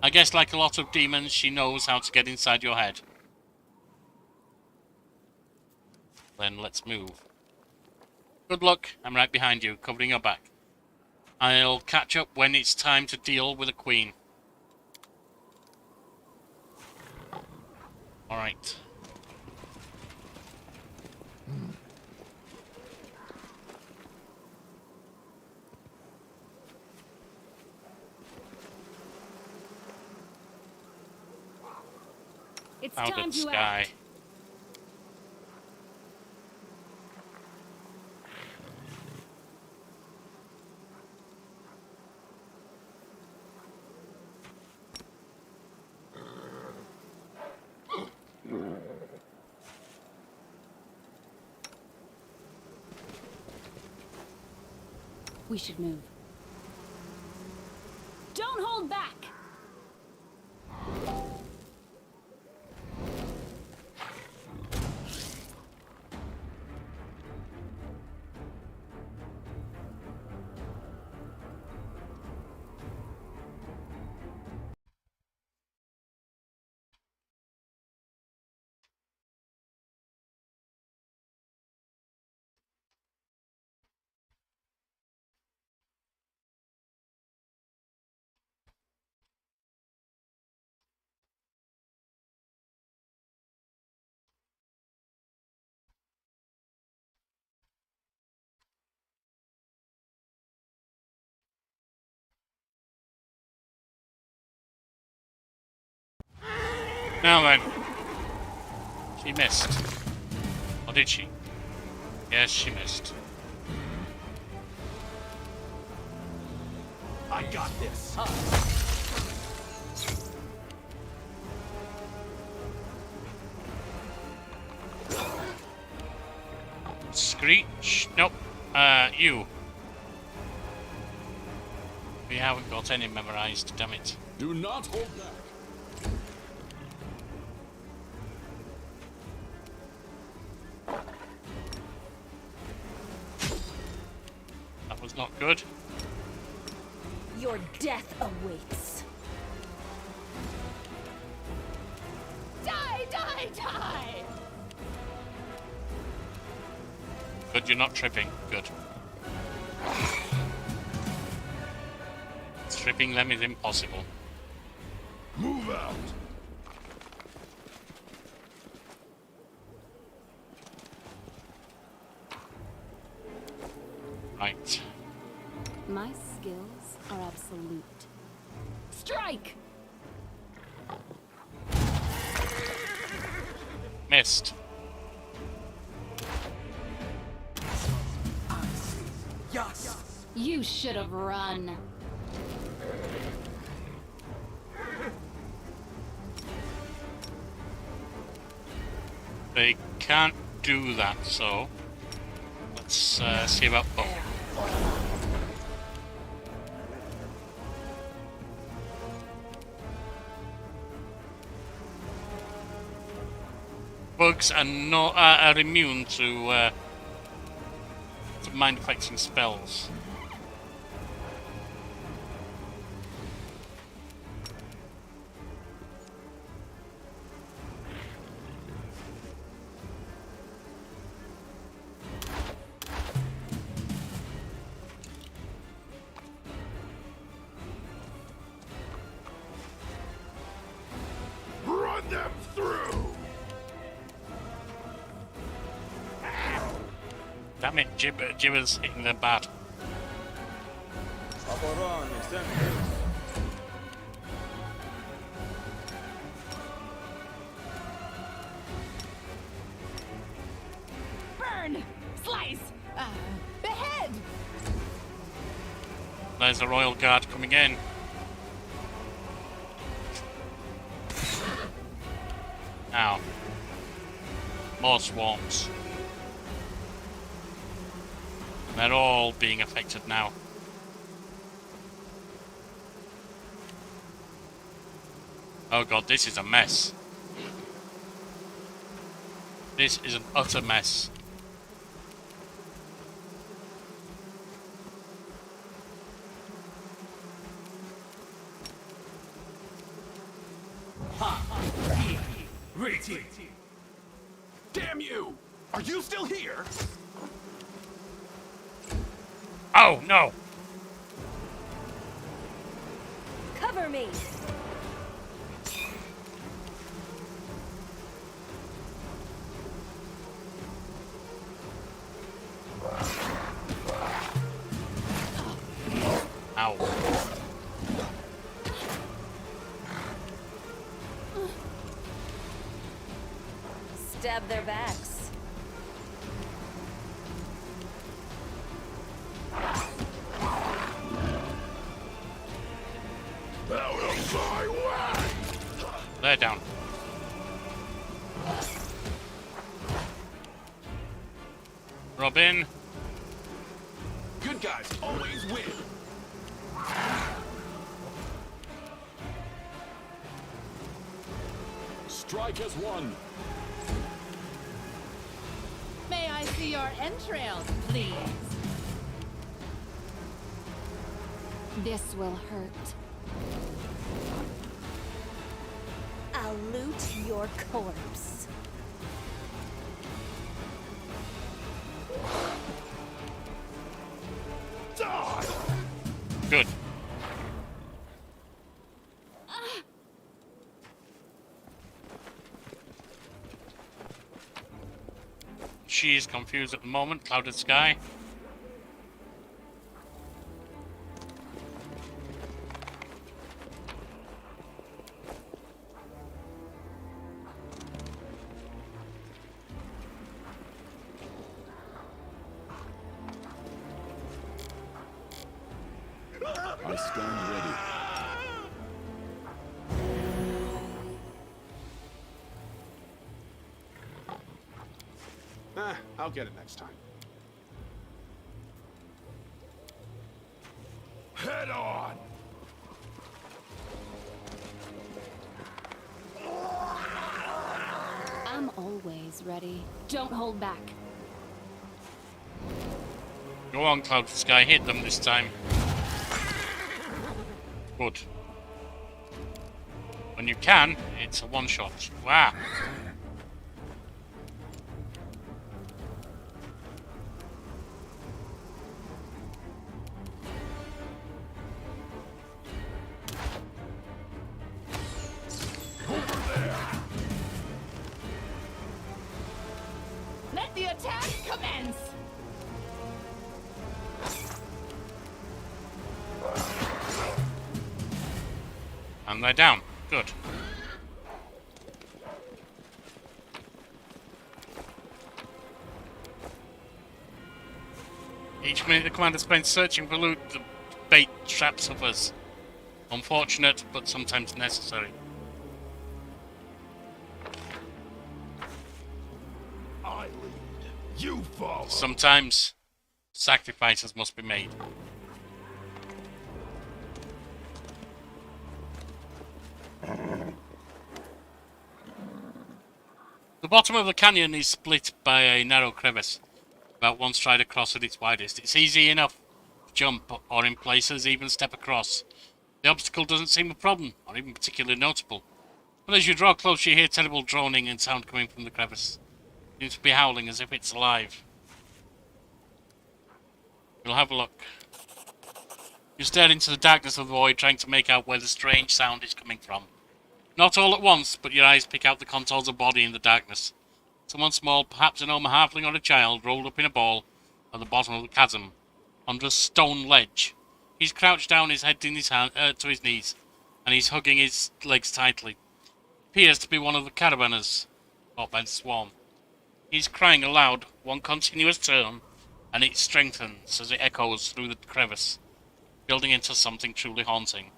I guess like a lot of demons, she knows how to get inside your head. Then let's move. Good luck, I'm right behind you, covering your back. I'll catch up when it's time to deal with a queen. Alright. It's Clouded time to sky. act. We should move. Don't hold back! Now then. She missed. Or did she? Yes, she missed. I got this. Screech. Nope. You. We haven't got any memorized, damn it. Do not hold back. That was not good. Your death awaits. Die, die, die! Good, you're not tripping. Good. Tripping them is impossible. Move out. Right. My skills are absolute. Strike! Missed. Yes. You should have run. They can't do that, so let's see about both. Bugs are not are immune to mind affecting spells. Run them through. Damn it, Jibber's hitting them bad. Burn! Slice! Behead! There's the Royal Guard coming in. Now, more swarms. They're all being affected now. Oh god, this is a mess. This is an utter mess. Damn you! Are you still here? Oh no! Cover me! Ow. Stab their backs. Out of my way! They're down. Robin. Good guys always win. Strike has won. May I see your entrails, please? This will hurt. I'll loot your corpse. Die! Good. She's confused at the moment. Clouded sky. I stand ready. I'll get it next time. Head on! I'm always ready. Don't hold back. Go on, Cloud Sky. Hit them this time. Good. When you can, it's a one-shot. Wow. Let the attack commence! And they're down. Good. Each minute the commander spends searching for loot, the bait traps of us. Unfortunate, but sometimes necessary. I lead. You follow. Sometimes sacrifices must be made. The bottom of the canyon is split by a narrow crevice, about one stride across at its widest. It's easy enough to jump, or in places even step across. The obstacle doesn't seem a problem, or even particularly notable. But as you draw close, you hear terrible droning and sound coming from the crevice. It seems to be howling as if it's alive. We'll have a look. You stare into the darkness of the void, trying to make out where the strange sound is coming from. Not all at once, but your eyes pick out the contours of a body in the darkness. Someone small, perhaps an Oma halfling or a child, rolled up in a ball at the bottom of the chasm, under a stone ledge. He's crouched down, his head in his hand, to his knees, and he's hugging his legs tightly. Appears to be one of the caravanners, caught by the swarm. He's crying aloud, one continuous turn, and it strengthens as it echoes through the crevice, building into something truly haunting.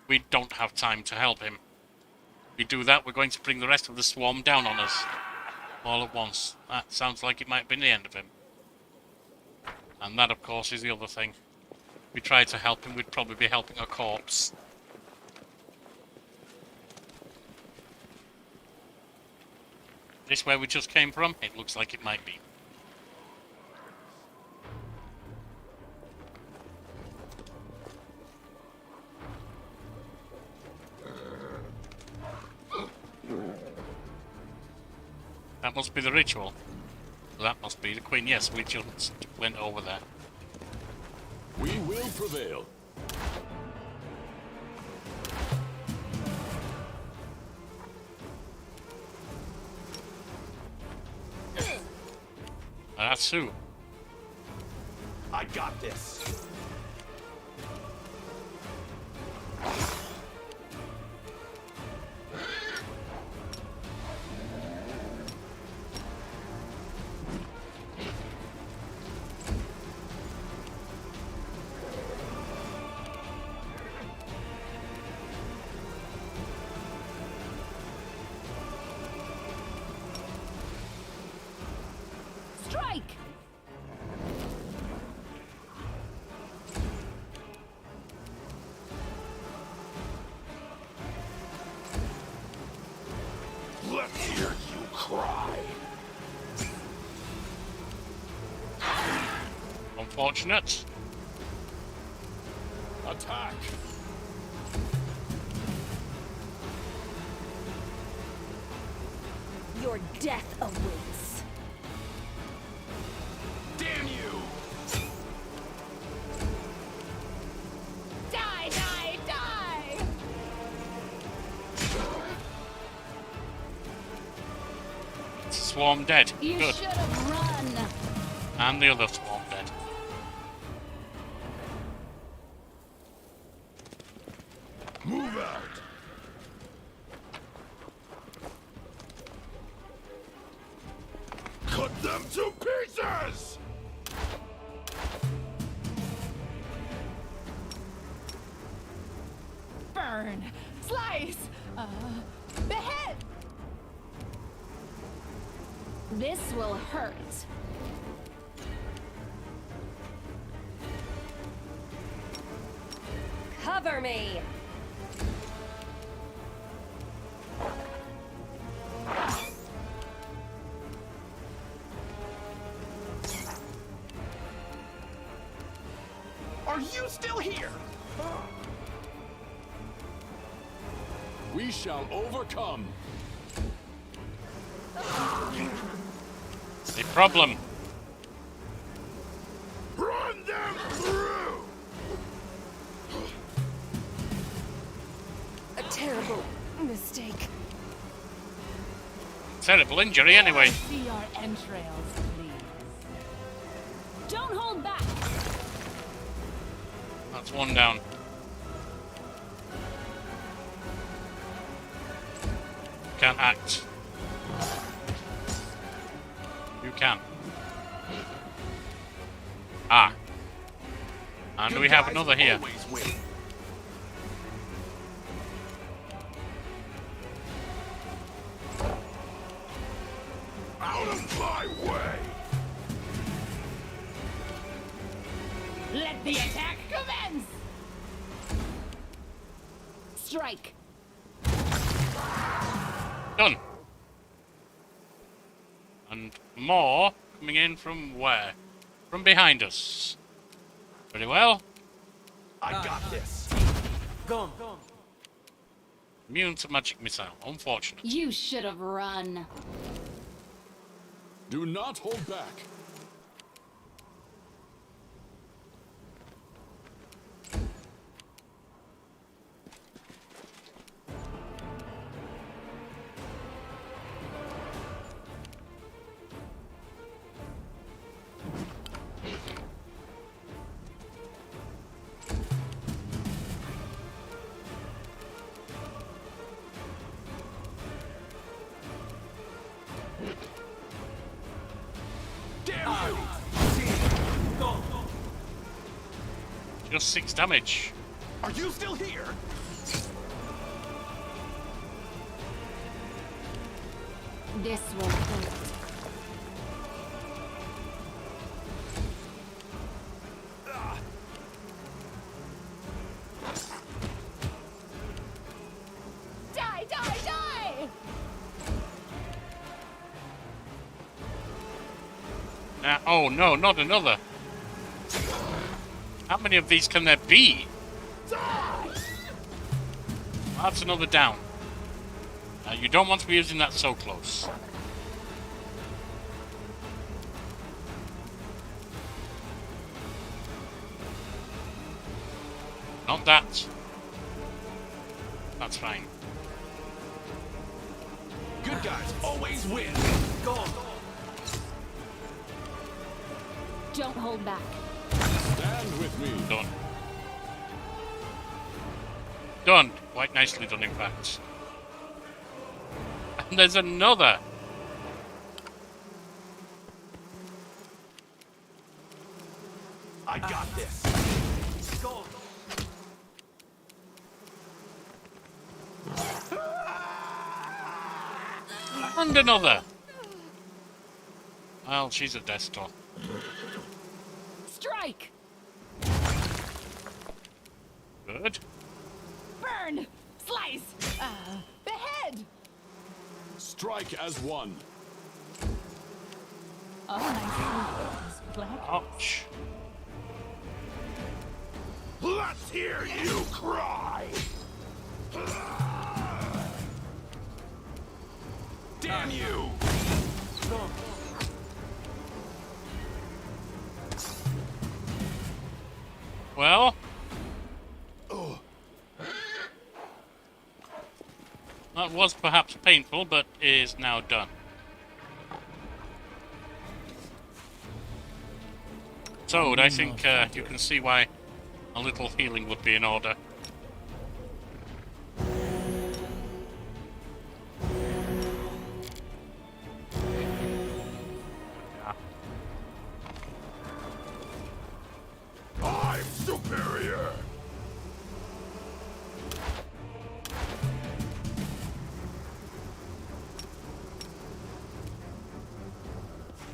We don't have time to help him. If we do that, we're going to bring the rest of the swarm down on us. All at once. That sounds like it might be the end of him. And that, of course, is the other thing. If we tried to help him, we'd probably be helping a corpse. This where we just came from? It looks like it might be. That must be the ritual. That must be the queen. Yes, we just went over there. We will prevail. That's who. I got this. Strike! Let's hear you cry. Unfortunate. Attack! Your death awaits. Damn you! Die, die, die! Swarm dead. You Good. should have run. And the other swarm dead. Move out. Cut them to pieces! Burn. Slice. Behead. This will hurt. Cover me. Are you still here? We shall overcome. The problem. Run them through! A terrible mistake. Terrible injury anyway. See your entrails, please. Don't hold back. That's one down. Can't act. You can. Ah. And Good we have guys another here. always win. Out of my way! Let the attack commence. Strike. Done. And more coming in from where? From behind us. Very well. I got this. Go. Immune to magic missile. Unfortunate. You should have run. Do not hold back. Damn you! Just 6 damage. Are you still here? This will hurt. Die, die, die! Oh no, not another. How many of these can there be? That's another down. You don't want to be using that so close. Not that. That's fine. Good guys always win. Go. Don't hold back. Stand with me. Done. Done. Quite nicely done, in fact. And there's another. I got this. Go. And another. Well, she's a desktop. Strike! Good. Burn! Slice! Behead! Strike as one. Oh, nice. Black. Ouch. Let's hear you cry! Damn you! Well. That was perhaps painful, but is now done. So, I think you can see why a little healing would be in order. I'm superior!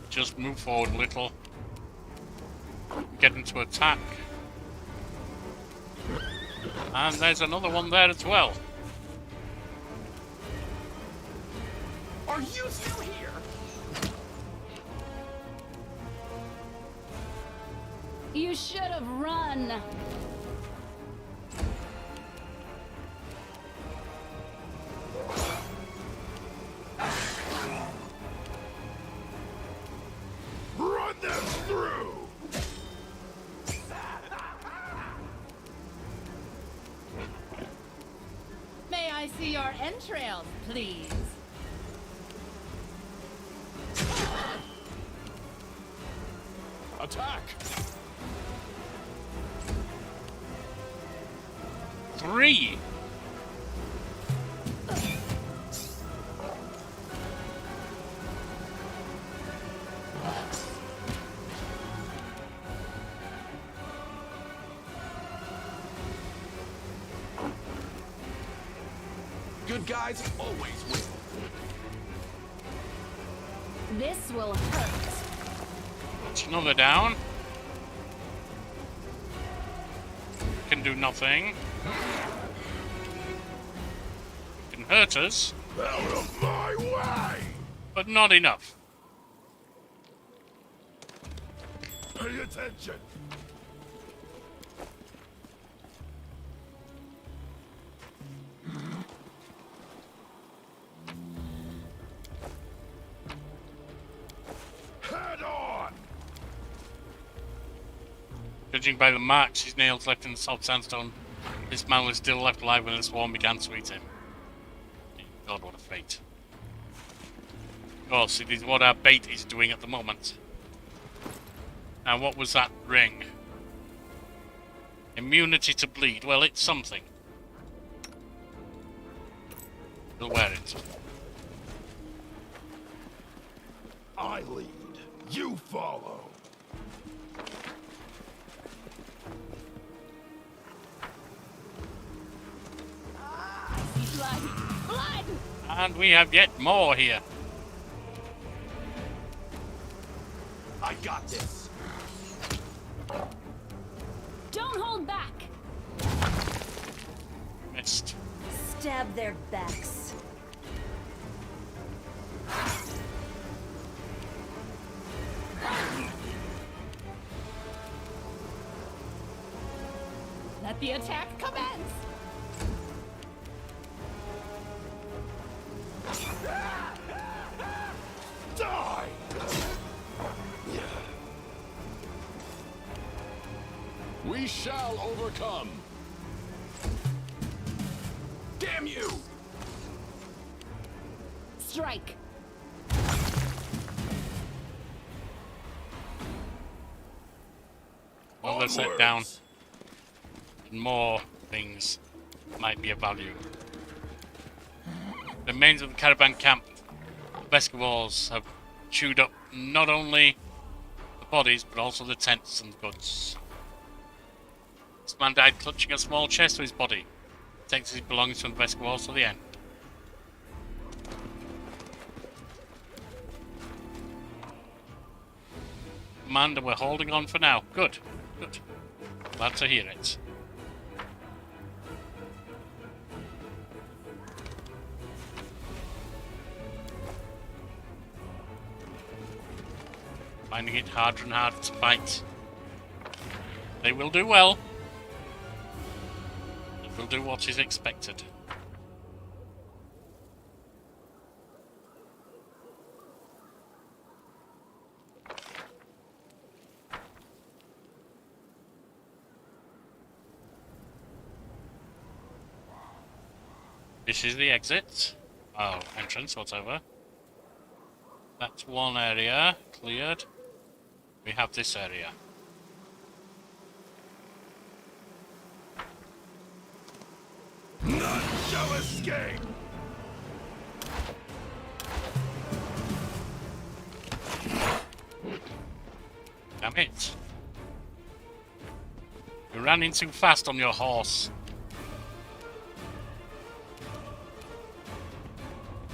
Just move forward a little. Get into attack. And there's another one there as well. Are you still here? You should have run. Run them through! May I see your entrails, please? Attack! 3. Good guys always win. This will hurt. That's another down. Can do nothing. Can hurt us, Out of my way! but not enough. Pay attention! Head on! Judging by the marks his nails left in the soft sandstone, this man was still left alive when the swarm began to eat him. God, what a fate. Of course, it is what our bait is doing at the moment. Now, what was that ring? Immunity to bleed. Well, it's something. We'll wear it. I lead. You follow. Blood! Blood! And we have yet more here. I got this. Don't hold back. Missed. Stab their backs. Let the attack commence! Die! We shall overcome. strike. Well, let's set down. More things might be of value. The remains of the caravan camp, Beskavors have chewed up not only the bodies but also the tents and goods. This man died clutching a small chest to his body. Takes his belongings from the Beskavors to the end. Commander, we're holding on for now. Good, good. Glad to hear it. Finding it harder and harder to fight. They will do well. They will do what is expected. This is the exit. Oh, entrance, whatever. That's one area cleared. We have this area. None shall escape! Damn it. You ran in too fast on your horse.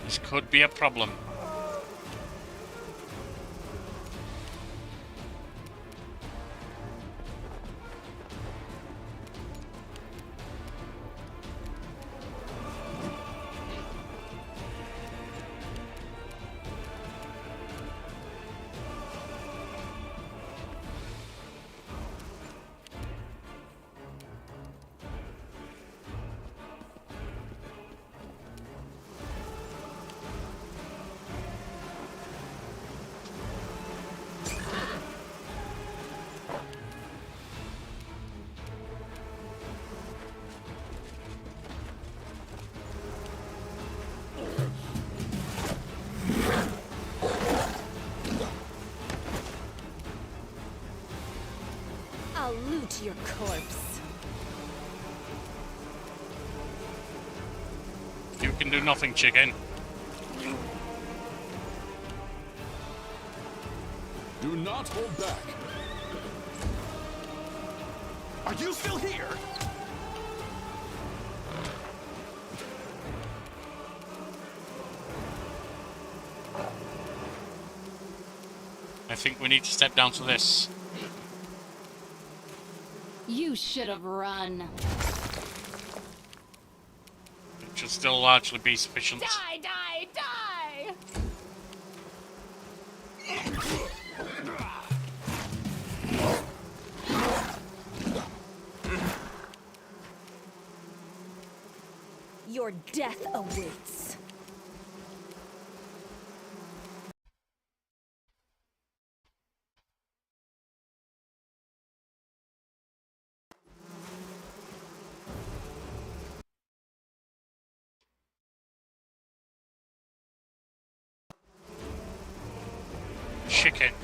This could be a problem. I'll loot your corpse. You can do nothing, chicken. Do not hold back. Are you still here? I think we need to step down to this. You should have run. It should still largely be sufficient. Die, die, die! Your death awaits.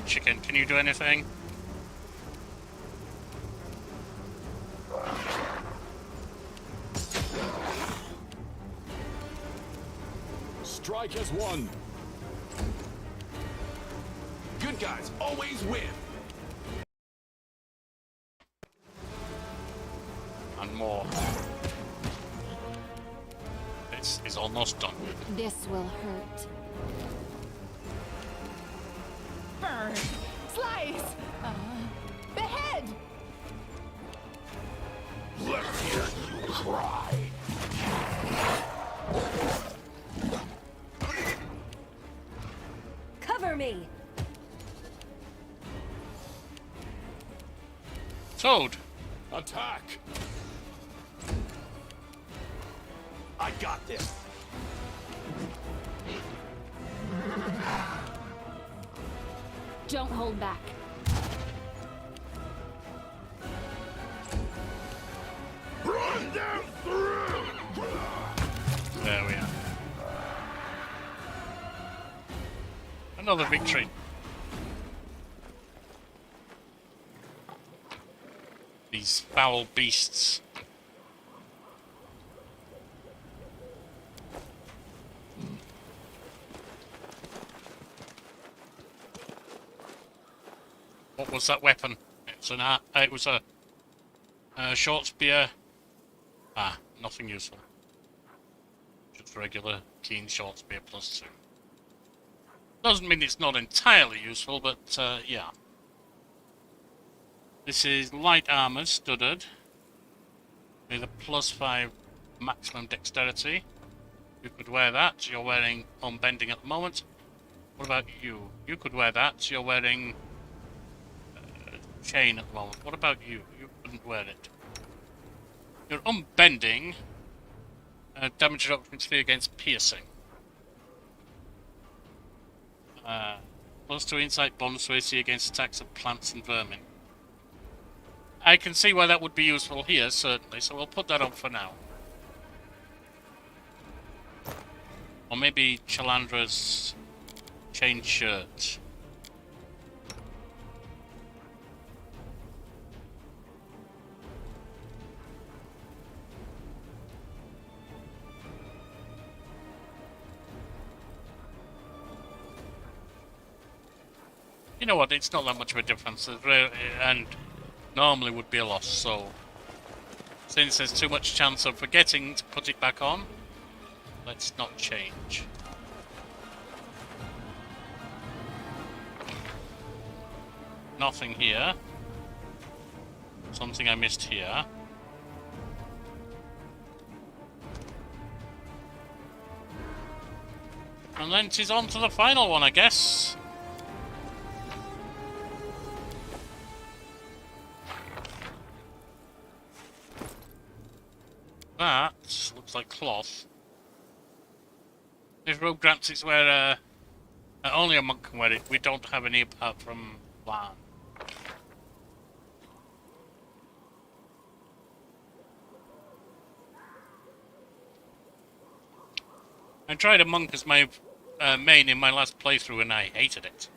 Chicken, can you do anything? Strike has won. Good guys always win. And more. This is almost done. This will hurt. Burn! Slice! Behead! Let's hear you cry. Cover me! Toad! Attack! I got this. Don't hold back. Run them through! There we are. Another victory. These foul beasts. What was that weapon? It was a short spear. Ah, nothing useful. Just regular keen short spear plus 2. Doesn't mean it's not entirely useful, but yeah. This is light armor, studded, with a plus 5 maximum dexterity. You could wear that. You're wearing unbending at the moment. What about you? You could wear that. You're wearing chain at the moment. What about you? You couldn't wear it. You're unbending. Damage reduction 3 against piercing. Plus 2 insight bonus to AC against attacks of plants and vermin. I can see why that would be useful here, certainly, so we'll put that on for now. Or maybe Chalandra's chain shirt. You know what, it's not that much of a difference, and normally would be a loss, so since there's too much chance of forgetting to put it back on, let's not change. Nothing here. Something I missed here. And then 'tis on to the final one, I guess. That looks like cloth. This robe grants it's where only a monk can wear it. We don't have any apart from Lan. I tried a monk as my main in my last playthrough and I hated it.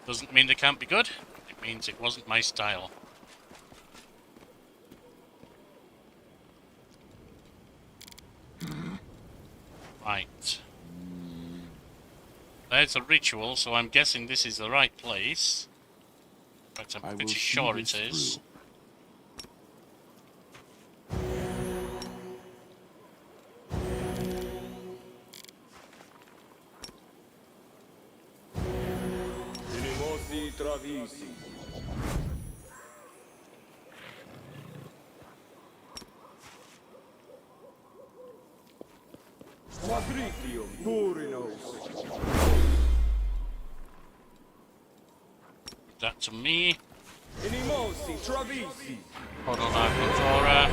Doesn't mean they can't be good. It means it wasn't my style. Right. There's a ritual, so I'm guessing this is the right place. But I'm pretty sure it is. That to me. Hodolagora.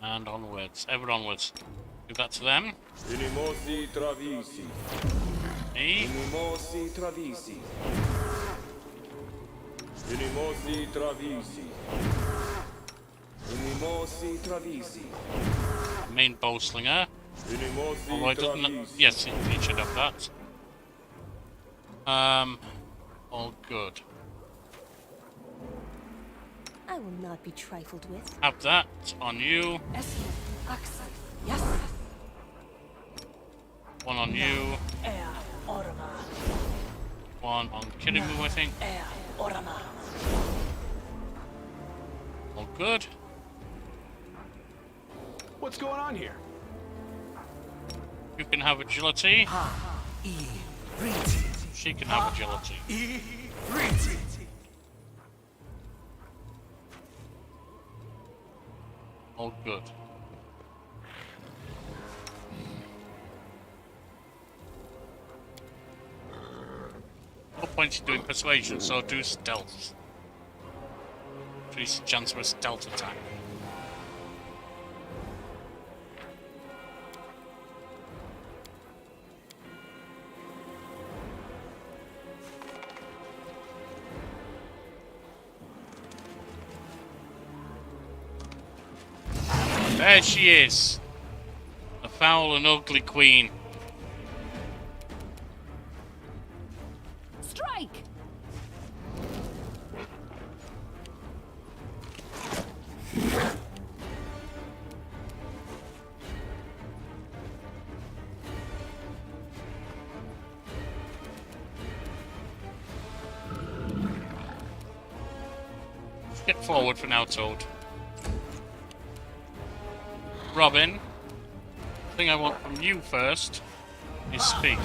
And onwards, ever onwards. Give that to them. Me. Main bowslinger. Although it doesn't. Yes, it should have that. All good. I will not be trifled with. Have that on you. Yes. One on you. One on Kirimu, I think. All good. What's going on here? You can have agility. She can have agility. All good. No point in doing persuasion, so do stealth. Increase the chance for a stealth attack. There she is. The foul and ugly queen. Strike! Get forward for now, Toad. Robin, the thing I want from you first is speak.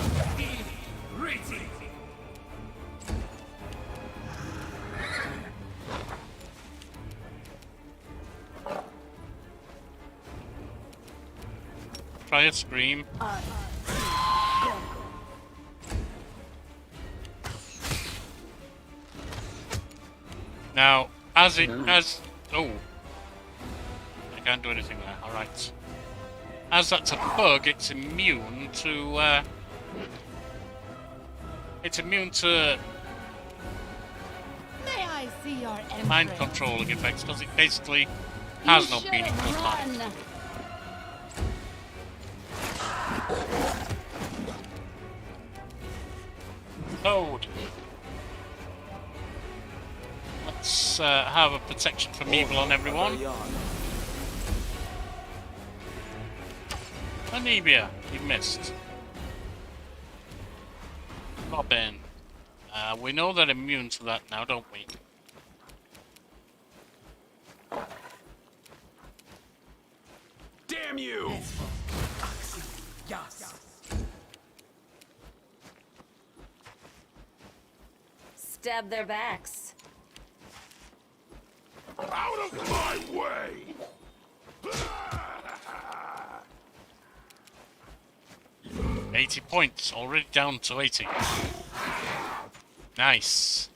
Try a scream. Now, as oh, I can't do anything there. All right. As that's a bug, it's immune to. It's immune to May I see your empress? mind controlling effects because it basically has no You meaningful should time. run. Toad. Let's have a protection from evil on everyone. Anivia, you missed. Robin. We know they're immune to that now, don't we? Damn you! Stab their backs. Out of my way! 80 points, already down to 80. Nice.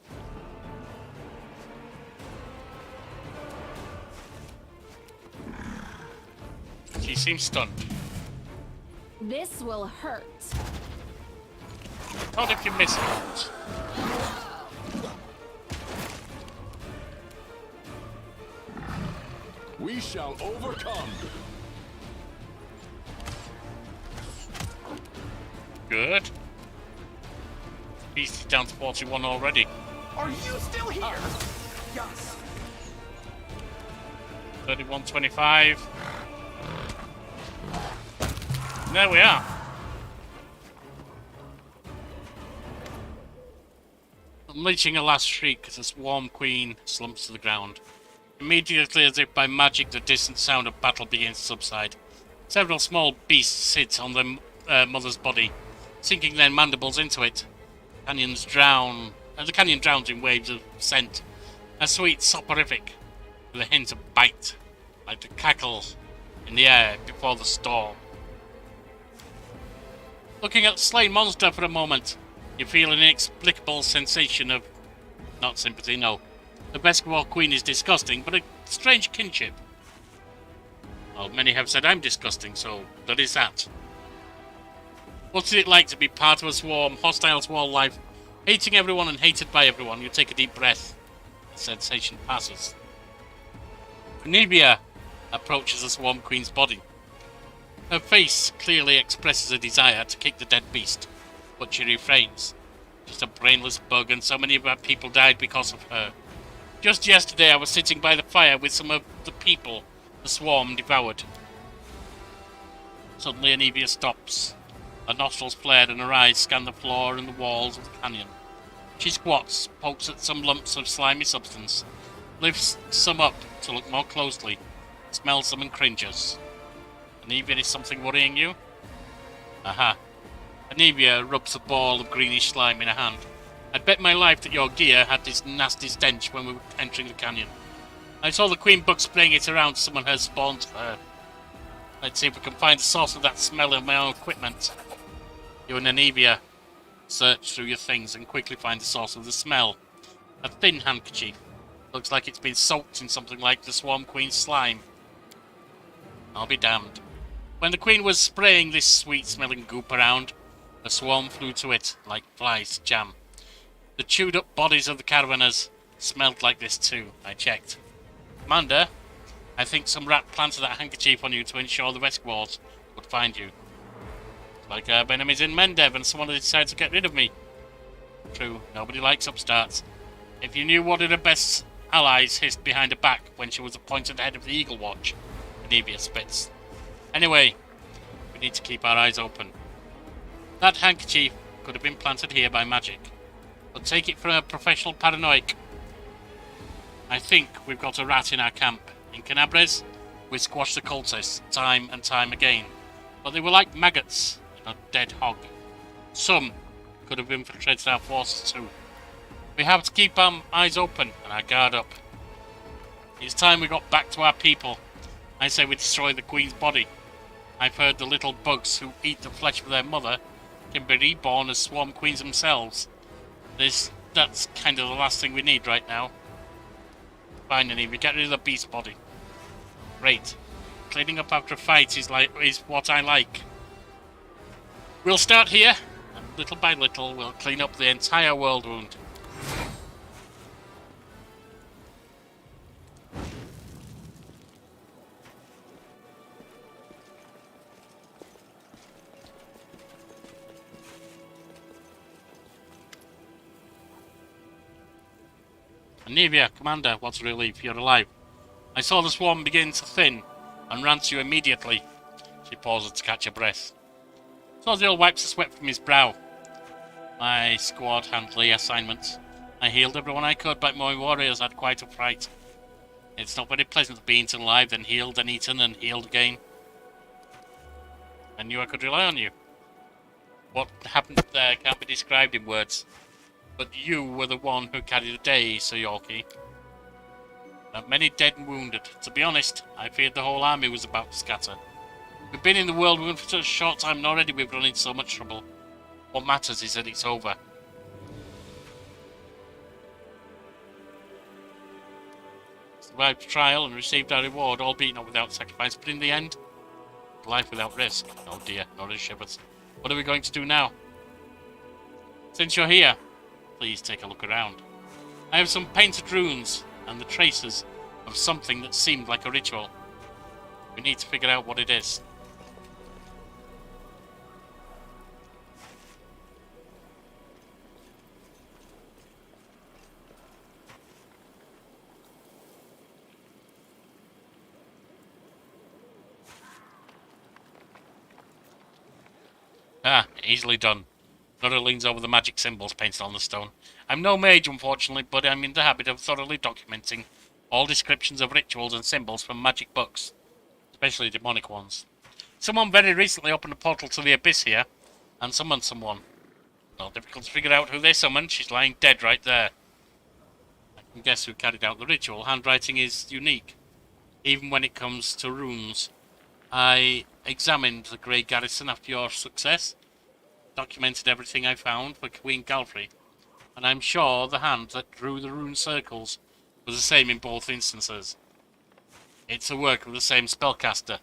She seems stunned. This will hurt. Not if you miss it. We shall overcome. Good. Beast is down to 41 already. Are you still here? Yes. 31-25. There we are. Unleashing a last shriek as the swarm queen slumps to the ground. Immediately, as if by magic, the distant sound of battle begins to subside. Several small beasts sit on their mother's body, sinking their mandibles into it. The canyon drowns in waves of scent, a sweet soporific, with a hint of bite, like the cackle in the air before the storm. Looking at the slain monster for a moment, you feel an inexplicable sensation of, not sympathy, no. The Basketball Queen is disgusting, but a strange kinship. Well, many have said I'm disgusting, so that is that. What's it like to be part of a swarm, hostile swarm life, hating everyone and hated by everyone? You take a deep breath. The sensation passes. Anivia approaches the Swarm Queen's body. Her face clearly expresses a desire to kick the dead beast, but she refrains. Just a brainless bug, and so many of our people died because of her. Just yesterday I was sitting by the fire with some of the people the swarm devoured. Suddenly Anivia stops. Her nostrils flared and her eyes scan the floor and the walls of the canyon. She squats, pokes at some lumps of slimy substance, lifts some up to look more closely, smells them and cringes. Anivia, is something worrying you? Aha. Anivia rubs a ball of greenish slime in her hand. I'd bet my life that your gear had this nasty stench when we were entering the canyon. I saw the queen bug spraying it around to summon her spawns for her. Let's see if we can find the source of that smell in my own equipment. You and Anivia search through your things and quickly find the source of the smell. A thin handkerchief. Looks like it's been soaked in something like the Swarm Queen's slime. I'll be damned. When the queen was spraying this sweet-smelling goop around, a swarm flew to it like flies to jam. The chewed-up bodies of the caravanners smelled like this too, I checked. Commander, I think some rat planted that handkerchief on you to ensure the rescuers would find you. It's like I have enemies in Mendev and someone decided to get rid of me. True, nobody likes upstarts. If you knew what of the best allies hissed behind her back when she was appointed head of the Eagle Watch, Benevia spits. Anyway, we need to keep our eyes open. That handkerchief could have been planted here by magic, but take it from a professional paranoic. I think we've got a rat in our camp. In Canabres, we squashed the cultists time and time again, but they were like maggots in a dead hog. Some could have infiltrated our forces too. We have to keep our eyes open and our guard up. It's time we got back to our people. I say we destroy the Queen's body. I've heard the little bugs who eat the flesh of their mother can be reborn as swarm queens themselves. That's kind of the last thing we need right now. Finally, we get rid of the beast body. Great. Cleaning up after a fight is what I like. We'll start here, and little by little we'll clean up the entire world wound. Anivia, Commander, what a relief, you're alive. I saw the swarm begin to thin, and ran to you immediately. She pauses to catch her breath. Sozil wipes the sweat from his brow. My squad handled the assignment. I healed everyone I could, but my warriors had quite a fright. It's not very pleasant being alive, then healed and eaten and healed again. I knew I could rely on you. What happened there can't be described in words. But you were the one who carried the day, Ser Yorkie. Many dead and wounded. To be honest, I feared the whole army was about to scatter. We've been in the world wound for such a short time and already we've run into so much trouble. What matters is that it's over. Survived trial and received our reward, albeit not without sacrifice, but in the end, life without risk. Oh dear, not as shivers. What are we going to do now? Since you're here, please take a look around. I have some painted runes and the traces of something that seemed like a ritual. We need to figure out what it is. Easily done. Nora leans over the magic symbols painted on the stone. I'm no mage, unfortunately, but I'm in the habit of thoroughly documenting all descriptions of rituals and symbols from magic books, especially demonic ones. Someone very recently opened a portal to the abyss here, and summoned someone. Not difficult to figure out who they summoned. She's lying dead right there. I can guess who carried out the ritual. Handwriting is unique, even when it comes to runes. I examined the Grey Garrison after your success, documented everything I found for Queen Galfrey, and I'm sure the hand that drew the rune circles was the same in both instances. It's the work of the same spellcaster.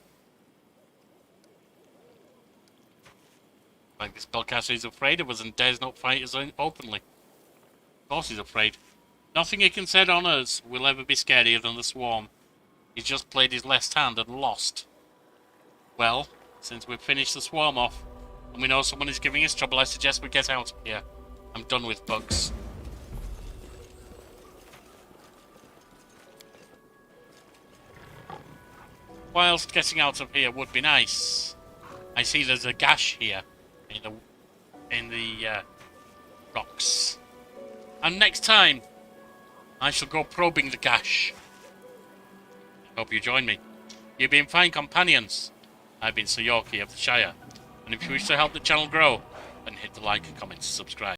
Like the spellcaster is afraid of us and dares not fight us openly. Of course he's afraid. Nothing he can set on us will ever be scarier than the swarm. He's just played his left hand and lost. Well, since we've finished the swarm off, and we know someone is giving us trouble, I suggest we get out of here. I'm done with bugs. Whilst getting out of here would be nice. I see there's a gash here in the rocks. And next time, I shall go probing the gash. Hope you join me. You've been fine companions. I've been Ser Yorkie of the Shire. And if you wish to help the channel grow, then hit the like, comment, subscribe.